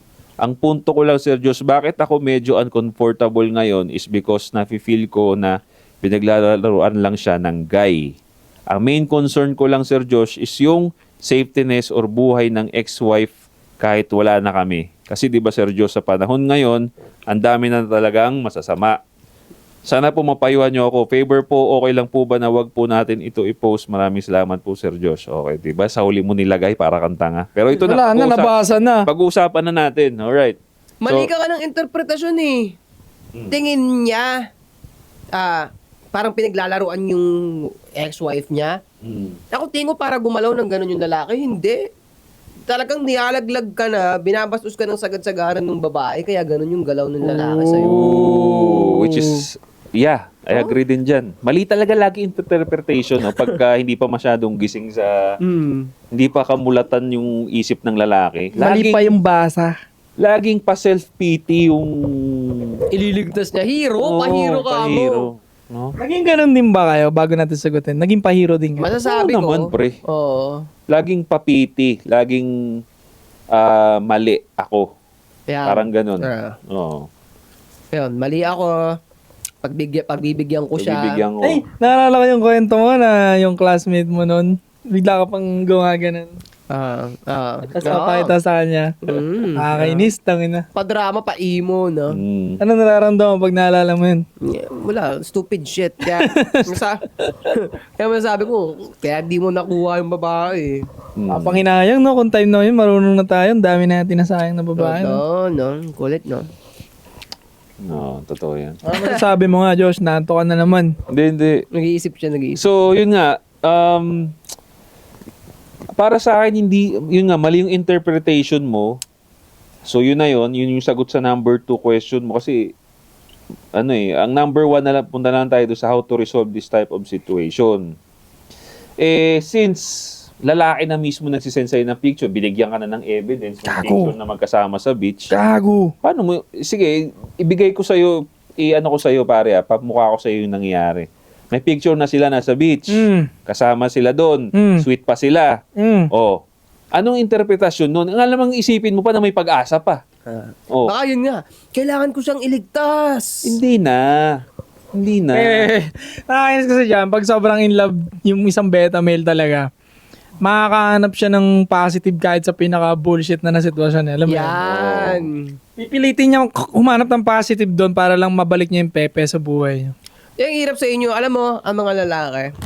Ang punto ko lang, Sir Josh, bakit ako medyo uncomfortable ngayon is because nafe-feel ko na pinaglalaroan lang siya ng guy. Ang main concern ko lang, Sir Josh, is yung safetyness or buhay ng ex-wife kahit wala na kami. Kasi di ba, Sir Josh, sa panahon ngayon, ang dami na talagang masasama. Sana po mapayuhan niyo ako. Favor po, okay lang po ba na wag po natin ito i-post? Maraming salamat po, Sir Josh. Okay, di ba? Sa huli mo nilagay para kang tanga. Pero ito wala na, nabasa na. Pag-uusapan na natin. Alright. Mali ka ng interpretasyon eh. Tingin niya, parang pinaglalaruan yung ex-wife niya. Ako tingin ko para gumalaw ng ganun yung lalaki. Hindi. Talagang nialaglag ka na, binabastos ka ng sagad-sagaran ng babae, kaya ganun yung galaw ng lalaki sa'yo. Which is, yeah, I agree din dyan. Mali talaga lagi interpretation pagka hindi pa masyadong gising sa, hindi pa kamulatan yung isip ng lalaki. Mali pa yung basa. Laging pa self-pity yung... Ililigtas niya. Hero? Pahiro ka pahiro. mo. No? Naging ganun din ba kayo bago natin sagutin? Naging pahiro din kayo? Masasabi Oo ko. naman, pre. Oo. Laging papiti. Laging mali ako. Yan. Parang ganun. Oo. Yun, mali ako. Pagbibigyan ko siya. Pagbibigyan ko. Ay, naalala ko yung kwento mo na yung classmate mo nun. Bigla ka pang gumaganon. Tapos papakita sa kanya. Nakakainis, tangina. Pa-drama, pa-emo, no? Mm. Ano nararamdaman pag naalala mo yun? Yeah, wala, stupid shit. Kaya masabi ko, kaya di mo nakuha yung babae. Papanginayang, no? Kung time na yun, marunong na tayo. Ang dami natin nasayang na babae. No? Kulit, no? No, totoo yan. Ano sabi mo nga, Josh? Nato ka na naman. Hindi. Nag-iisip siya. So, yun nga, para sa akin, yun nga, mali yung interpretation mo. So, yun na yun yung sagot sa number 2 question mo. Kasi, ang number 1 na lang, punta na lang tayo doon sa how to resolve this type of situation. Since lalaki na mismo nagsisend sa'yo ng picture, binigyan ka na ng evidence, ng Gago. picture na magkasama sa beach. Gago. Paano mo, sige, ibigay ko sa'yo, i-ano ko sa'yo pare, papmukha ko sa'yo yung nangyayari. May picture na sila nasa beach. Kasama sila doon. Sweet pa sila. Oh. Anong interpretasyon nun? Ang alam isipin mo pa na may pag-asa pa. Oh. Baka yun nga, kailangan ko siyang iligtas. Hindi na. Nakakainis kasi dyan, pag sobrang in love yung isang beta male talaga, makakahanap siya ng positive kahit sa pinaka-bullshit na sitwasyon niya. Alam mo Yan. Pipilitin niya humanap ng positive doon para lang mabalik niya yung pepe sa buhay niya. Yung hirap sa inyo, alam mo, ang mga lalaki,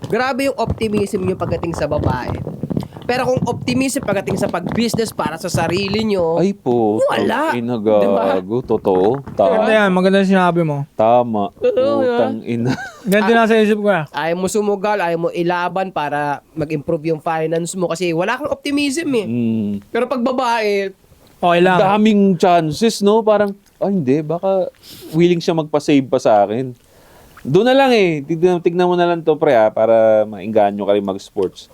grabe yung optimism nyo pagdating sa babae. Pero kung optimism pagdating sa pag-business para sa sarili nyo, Ay po. Wala. Inagago. Totoo. Maganda yan, maganda yung sinabi mo. Tama. Utang ina. Ganito na sa isip ko. ayaw mo sumugal, ayaw mo ilaban para mag-improve yung finance mo kasi wala kang optimism eh. Pero pag babae, Okay lang. Daming chances, no? Parang, hindi. Baka willing siya magpa-save pa sa akin. Doon na lang eh. Tignan mo na lang to, pre, para maingganyo ka rin mag-sports.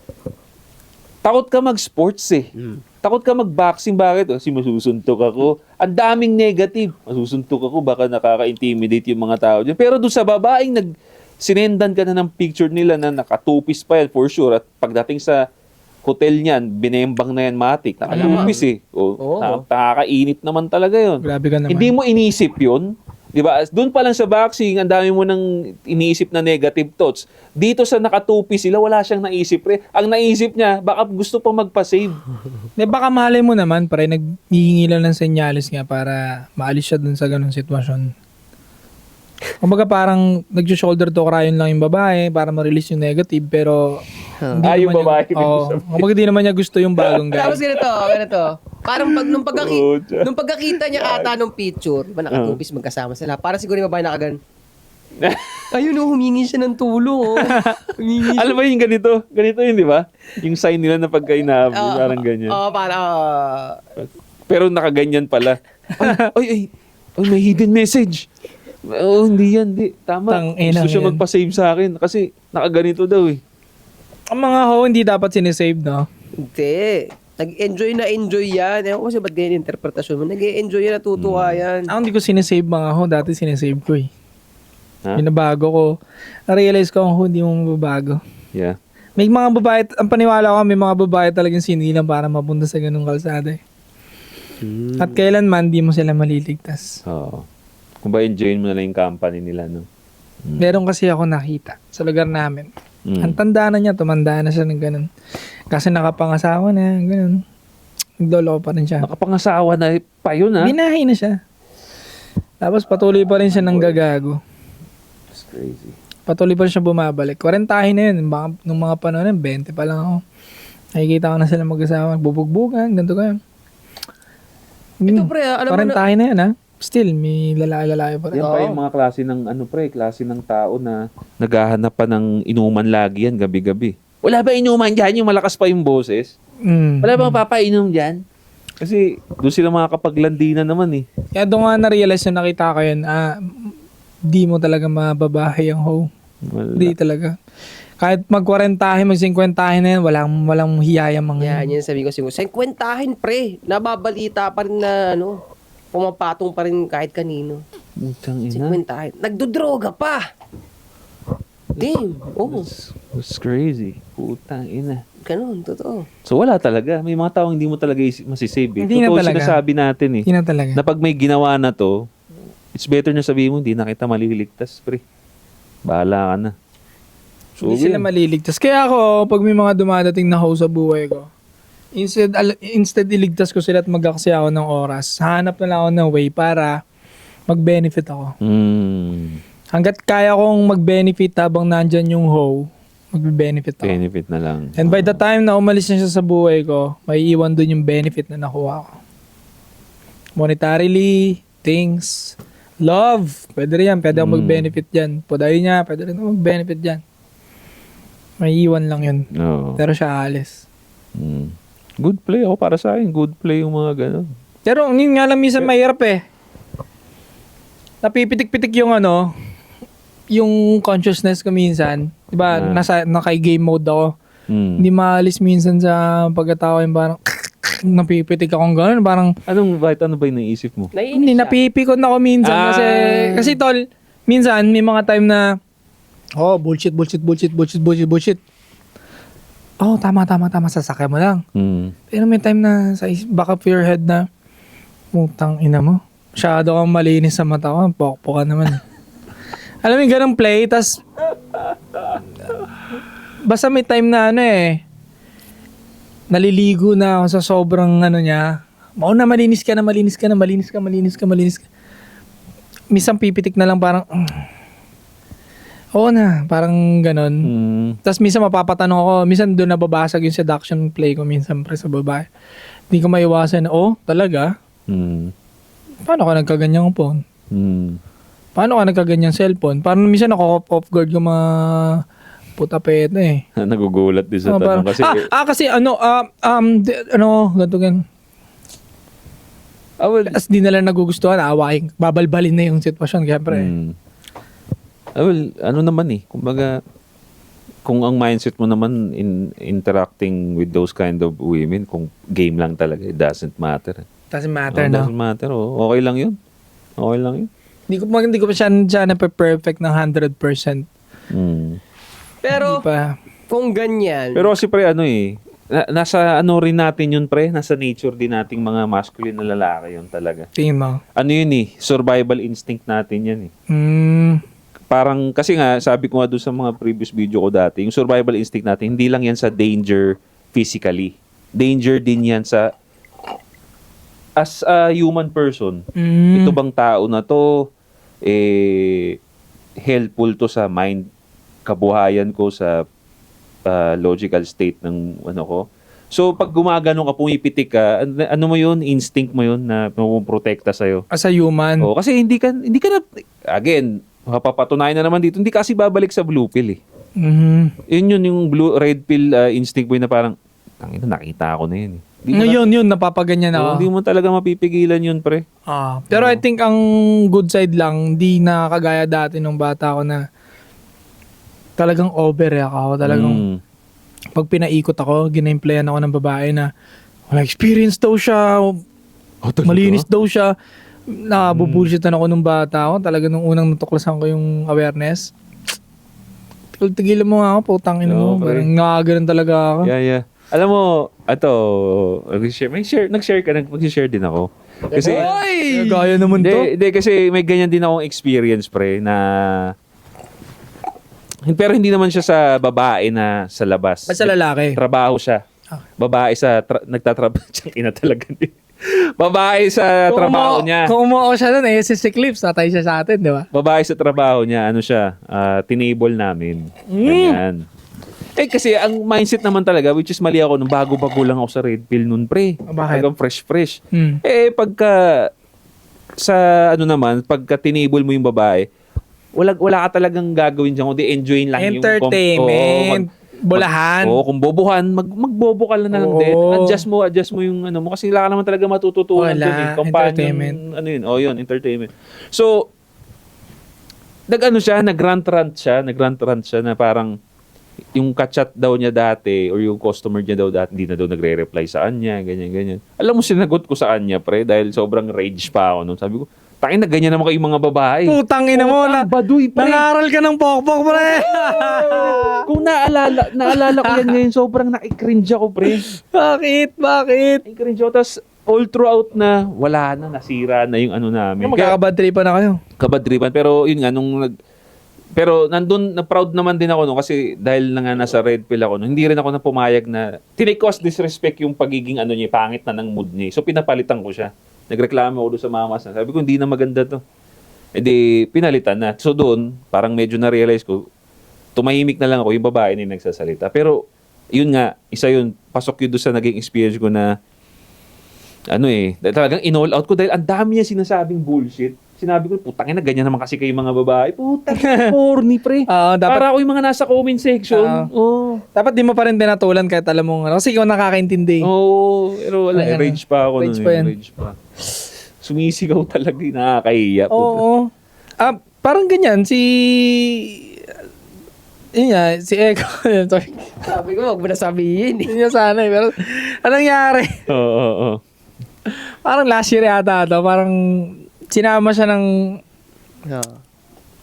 Takot ka mag-sports eh. Takot ka mag-boxing. Bakit? Kasi masusuntok ako. Ang daming negative. Masusuntok ako. Baka nakaka-intimidate yung mga tao dyan. Pero doon sa babaeng sinendan ka na ng picture nila na nakatupis pa yan for sure. At pagdating sa hotel niyan, binembang na yan matik. Nakatupis eh. Nakakainit naman talaga yun. Grabe ka naman. Hindi mo inisip yun. Di ba? Doon pa lang sa boxing, ang dami mo nang iniisip na negative thoughts. Dito sa nakatupi sila, wala siyang naisip, pre. Ang naisip niya, baka gusto pang magpa-save. Baka malay mo naman, pre, naghihingi lang ng senyales nga para maalis siya dun sa ganung sitwasyon. Kumbaga parang nag-shoulder to cry lang yung babae para ma-release yung negative, pero Yung babae. kumbaga di naman niya gusto yung bagong guy. tapos ganito. Parang nung pagkakita niya ata nung picture, ba nakatupis magkasama sila, para siguro yung babae nakagan. Ayun humingi siya ng tulong. Humingi siya. Alam mo yung ganito? Ganito yun, di ba? Yung sign nila na pagkainabi, parang ganyan. Pero nakaganyan pala. Ay, may hidden message. Hindi yan, di. Tama. Gusto siya magpa-save sa akin kasi nakaganito daw eh. Ang mga ho, hindi dapat sinisave, no? Hindi. Nag-enjoy yan. Ewan ko kasi ba't ganyan interpretasyon mo. Nag-enjoy yan, natutuwa yan. Ako hindi ko sinisave mga ho, dati sinisave ko eh. Ha? Binabago ko. Na-realize ko ang ho, hindi mo mababago. Yeah. May mga babae, ang paniwala ko, may mga babae talagang sinilang para mapunta sa ganung kalsada eh. At kailanman, di mo sila maliligtas. Oo. Kung ba enjoyin mo na lang yung company nila, no? Meron kasi ako nakita sa lugar namin. Ang tanda na niya, tumanda na siya ng ganun. Kasi nakapangasawa na, ganun. Nagdolo pa rin siya. Nakapangasawa na pa yun, ha? Binahay na siya. Tapos patuloy pa rin siya ng gagago. That's crazy. Patuloy pa rin siya bumabalik. 40 na yun. Nung mga panahon, 20 pa lang ako. Nakikita ko na sila mag-asawa. Bubugbugan, ganito ka. Ito pre, alam mo 40 na yan, ha? Still, may lalaki pa rin. Yan pa yung mga klase ng, klase ng tao na naghahanap pa ng inuman lagi yan, gabi-gabi. Wala ba inuman dyan? Yung malakas pa yung boses? Wala ba papainom dyan? Kasi doon sila makakapaglandi na naman eh. Kaya doon nga na-realize na nakita ko yun, di mo talaga mababahay ang hoe. Di talaga. Kahit mag-40, mag-50 na yan, walang hiyayang mga yan sabi ko siguro. 50 pre. Nababalita pa rin na pumapatong pa rin kahit kanino. Utang ina. 50. Nagdodroga pa. Damn. That's crazy. Putang ina. Ganun, totoo. So wala talaga. May mga taong hindi mo talaga masisave. Hindi na Totoo talaga. sinasabi natin eh. Hindi na talaga. Na pag may ginawa na to, it's better na sabihin mo, hindi na kita maliligtas, pre. Bahala ka na. So, Hindi sila maliligtas. Kaya ako, pag may mga dumadating na hoe sa buhay ko, instead iligtas ko sila at mag-aksi ako ng oras, hanap na lang ako ng way para mag-benefit ako. Hanggat kaya kong mag-benefit habang nandyan yung hoe, mag-benefit ako. Benefit na lang. And by the time na umalis na siya sa buhay ko, may iwan dun yung benefit na nakuha ko. Monetarily, things, love, pwede rin yan. Pwede ako mag-benefit dyan. Puday niya, pwede rin ako mag-benefit dyan. May iwan lang yun. No. Pero siya alis. Good play ako para sa akin. Good play yung mga ganun. Pero yun nga lang minsan mahirap eh. Napipitik-pitik yung yung consciousness ko minsan. Diba, naka-game mode ako. Hindi maalis minsan sa pagkatawa yung parang napipitik akong gano'n. Parang Ano ba yung naisip mo? hindi, Naiinis siya. napipikon ako minsan kasi tol, minsan may mga time na bullshit. Oh, tama, sasakyan mo lang. Pero may time na sa back of your head na, putang ina mo. Masyado kang malinis sa mata ko. Pokpo ka naman. Alam mo yung ganong play, tas basta may time na naliligo na ako sa sobrang niya. Mauna malinis ka. Minsan pipitik na lang parang, oo na, parang ganon. Tapos minsan mapapatanong ako, minsan doon nababasag yung seduction play ko minsan pre sa babae. Hindi ko maiwasan, talaga? Paano ka nagkaganyang phone? Paano ka nagkaganyang cellphone? Parang minsan ako off guard yung mga puta pete Nagugulat din sa tanong kasi... ganito gan. Well, As di na lang nagugustuhan, awain, babalbalin na yung sitwasyon, syempre. well, ano naman kumbaga, kung ang mindset mo naman in interacting with those kind of women, kung game lang talaga, it doesn't matter. Doesn't matter, It no? doesn't matter, okay lang yun. Okay lang yun. Hindi ko pa siya na perfect ng 100%. Pero, Hindi pa. kung ganyan, Pero kasi pre, nasa ano rin natin yun pre, nasa nature din nating mga masculine na lalaki yun talaga. Tingin mo. Ano yun survival instinct natin yan Parang, kasi nga, sabi ko nga doon sa mga previous video ko dati, yung survival instinct natin, hindi lang yan sa danger physically. Danger din yan sa, as a human person, ito bang tao na to, helpful to sa mind, kabuhayan ko sa logical state ng ko. So, pag gumagano ka, pumipitik ka, ano mo yun? Instinct mo yun na pumoprotekta sa'yo. As a human. Kasi hindi ka na, again, mapapatunayan na naman dito, hindi kasi babalik sa blue pill Yun yung red pill instinct mo yun na parang, nakita ko na yun. Ngayon, napapaganyan ako. Hindi mo talaga mapipigilan yun, pre. Pero I think ang good side lang, di nakakagaya dati nung bata ko na talagang overreact ako. Talagang pag pinaikot ako, gina-implayan ako ng babae na wala experience daw siya, malinis daw siya. Nabubullshitan ako nung bata ako. Talaga nung unang natuklasan ko yung awareness. Tigilan mo nga ako, putang ina mo. pre. Parang nakaganon talaga ako. Yeah. Alam mo, nag-share ka, mag-share din ako. Kasi, Gaya naman to. hindi, kasi may ganyan din akong experience, pre, na pero hindi naman siya sa babae na sa labas. Sa lalaki. Trabaho siya. Babae sa nagtatrabaho. Ina talaga. Babae sa trabaho niya. Kung umuo siya nun, si Clips, tatay siya sa atin, di ba? Babae sa trabaho niya, tinable namin. Ganyan. Kasi ang mindset naman talaga, which is mali ako, nung bago-bago lang ako sa red pill nun, pre. Bakit? Talagang fresh. Pagka, pagka tinable mo yung babae, wala ka talagang gagawin dyan, kundi enjoyin lang entertainment. Bulahan. Kung bobohan, magbobo ka lang din. Adjust mo yung mo. Kasi wala ka naman talaga matututunan dun entertainment. Yun, entertainment. So, nag-rant siya na parang, yung kachat daw niya dati, or yung customer niya daw dati, hindi na daw nagre-reply sa kanya, ganyan. Alam mo, sinagot ko sa kanya, pre, dahil sobrang rage pa ako nun. Sabi ko, tangin na ganyan naman kayong mga babae. Putang ina mo na. Baduy, pre. Nangaral ka ng pokpok, pre. Kung naalala ko yan ngayon, sobrang nakikringe ako, pre. Bakit? Nakikringe ako. Tapos, all throughout na, wala na, nasira na yung namin. Magkakabadtripan na kayo. Kabadripan. Pero, yun nga, pero nandun, na-proud naman din ako kasi dahil na nga nasa red pill ako hindi rin ako na pumayag na tinake ko as disrespect yung pagiging niya, pangit na ng mood niya. So, pinapalitan ko siya. Nagreklamo ako doon sa mama. Sabi ko, hindi na maganda to. Pinalitan na. So doon, parang medyo na-realize ko, tumahimik na lang ako, yung babae na yung nagsasalita. Pero, yun nga, isa yun, pasok yun doon sa naging experience ko na, talagang in-all out ko dahil ang dami niya sinasabing bullshit. Sinabi ko, putangin na, ganyan naman kasi kayo mga babae. Putang, corny, pre. Dapat, para ako yung mga nasa comment section. Dapat di mo pa rin tinatulan kahit alam mo kasi ikaw nakakaintindi. Pero wala, rage pa ako. Rage pa. Sumisigaw talaga, nakakahiya. Oo. Parang ganyan, Yun nga, si Eko. Sorry. Sabi ko, wag mo na sabihin eh. Yun nga sana eh. Pero, anong nangyari? Oo. Parang last year yata to. Parang sinama siya ng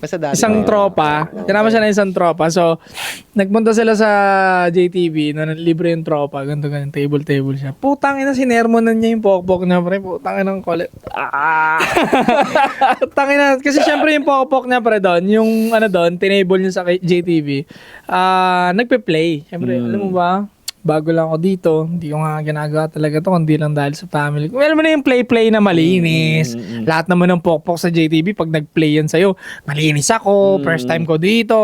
Basta dati. isang tropa. Sinama siya ng isang tropa. So, nagpunta sila sa JTV na libre yung tropa. Ganito, table siya. Putang ina, sinermonan niya yung pokpok niya, pre. Putang ina ng kulit. Putang ina. Kasi syempre yung pokpok niya, pre, doon, yung ano doon, tinable niya sa JTV, nagpe-play. Syempre, alam mo ba? Bago lang ako dito, hindi ko nga ginagawa talaga to, kundi lang dahil sa family ko. Alam mo na yung play na malinis. Lahat naman ng pokpok sa JTV, pag nag-play yan sa'yo, malinis ako, first time ko dito,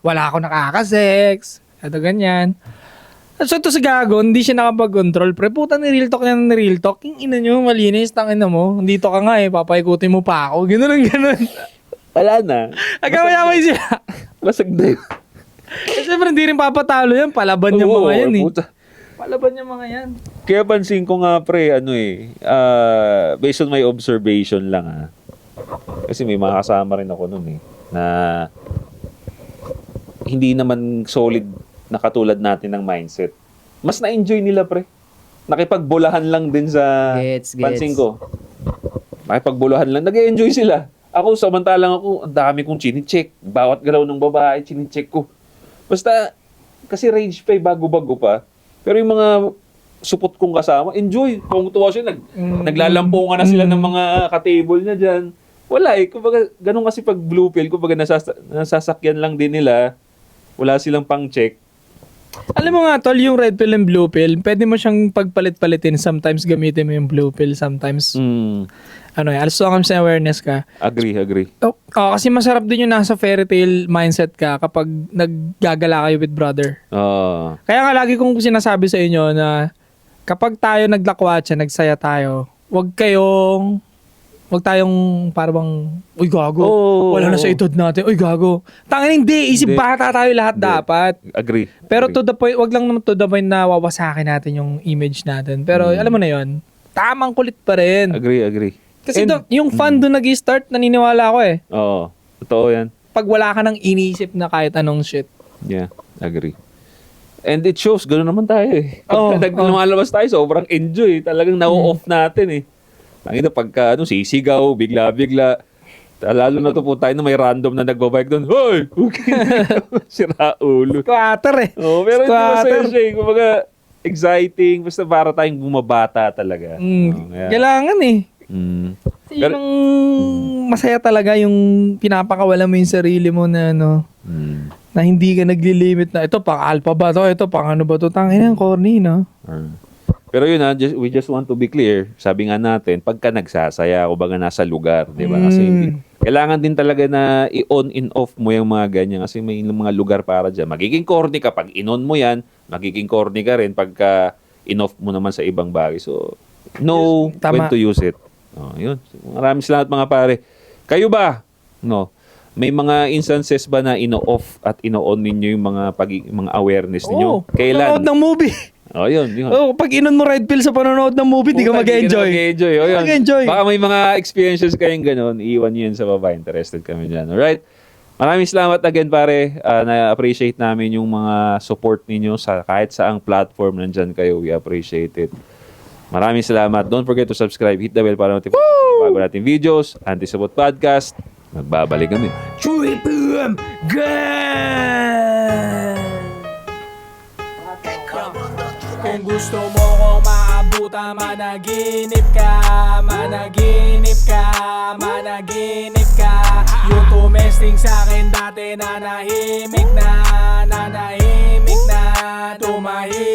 wala ako nakakasex, ito ganyan. So ito si Gago, hindi siya nakapag-control. Pre, puta, ni-real talk niya na ni-real talk. Yung ina nyo, malinis, tangin na mo. Dito ka nga eh, papaikutin mo pa ako. Ganun. Wala na. Agaway sila. Lasag na yun. Eh, siyempre, hindi rin papatalo yan. Palaban yung mga yan eh. Puta. Palaban yung mga yan. Kaya pansin ko nga pre, based on my observation lang kasi may mga kasama rin ako nun na hindi naman solid na katulad natin ng mindset. Mas na-enjoy nila pre. Nakipagbulahan lang din sa Gets. pansin ko. Nakipagbulahan lang. Nag-enjoy sila. Ako, samantalang ako, ang dami kong chinicheck. Bawat galaw ng babae, chinicheck ko. Basta, kasi range pa bago-bago pa. Pero yung mga supot kong kasama, enjoy. Kung tuwa siya, naglalampungan na sila ng mga ka-table niya dyan. Wala kumbaga, ganun kasi pag blue pill, kumbaga nasasakyan lang din nila. Wala silang pang-check. Alam mo nga, tol, yung red pill and blue pill, pwede mo siyang pagpalit-palitin. Sometimes gamitin mo yung blue pill, sometimes, as long as awareness ka. Agree. Kasi masarap din yung nasa fairy tale mindset ka kapag naggagala kayo with brother. Kaya nga lagi kong sinasabi sa inyo na kapag tayo naglakwatsa, nagsaya tayo, wag tayong parang, uy gago, wala na sa edad natin, uy gago. Tangin hindi, isip bata tayo lahat dapat. Agree. Pero to the point, wag lang naman to the point na wawasakin natin yung image natin. Pero alam mo na yon, tamang kulit pa rin. Agree. Kasi yung fun doon nag-start, naniniwala ako eh. Oo, totoo yan. Pag wala ka nang iniisip na kahit anong shit. Yeah, agree. And it shows, gano'n naman tayo eh. Pagka lumalabas tayo, sobrang enjoy. Talagang na-off natin eh. Nakita pagka sisigaw, bigla-bigla. Lalo na to po tayo na may random na nagbabike doon. Hoy! Sira ulo. Squatter eh. Pero ito masaya siya eh. Kumbaga, exciting. Basta para tayong bumabata talaga. Kailangan eh. Kasi Pero, yung masaya talaga yung pinapakawala mo yung sarili mo na na hindi ka naglilimit na ito pang alpha ba to, ito pang ano ba to, tangin ang corny no. Pero yun we just want to be clear. Sabi nga natin, pagka nagsasaya, kumbaga nasa lugar, di ba? Kasi kailangan din talaga na i-on and off mo yung mga ganyan kasi may mga lugar para dyan. Magiging corny ka pag in-on mo yan, magiging corny ka rin pagka in-off mo naman sa ibang bagay. So, know when to use it. Yun. Maraming salamat mga pare. Kayo ba? May mga instances ba na ino-off at ino-on ninyo yung mga awareness ninyo? Kailan? Panonood ng movie. Yun. Pag inon mo red pill sa panonood ng movie, di ka mag-enjoy. Mag-enjoy. Baka may mga experiences kayong ganun, iiwan nyo yun sa baba. Interested kami dyan. Alright? Maraming salamat again pare. Na-appreciate namin yung mga support ninyo sa kahit saang platform nandyan kayo. We appreciate it. Maraming salamat. Don't forget to subscribe. Hit the bell para notification bago natin videos. Anti-Sabot Podcast. Magbabalik kami. Chewy PM Gang! Kung gusto mo kong maabutan, managinip ka. Yung tumesting sa'kin dati, nanahimik na. Tumahimik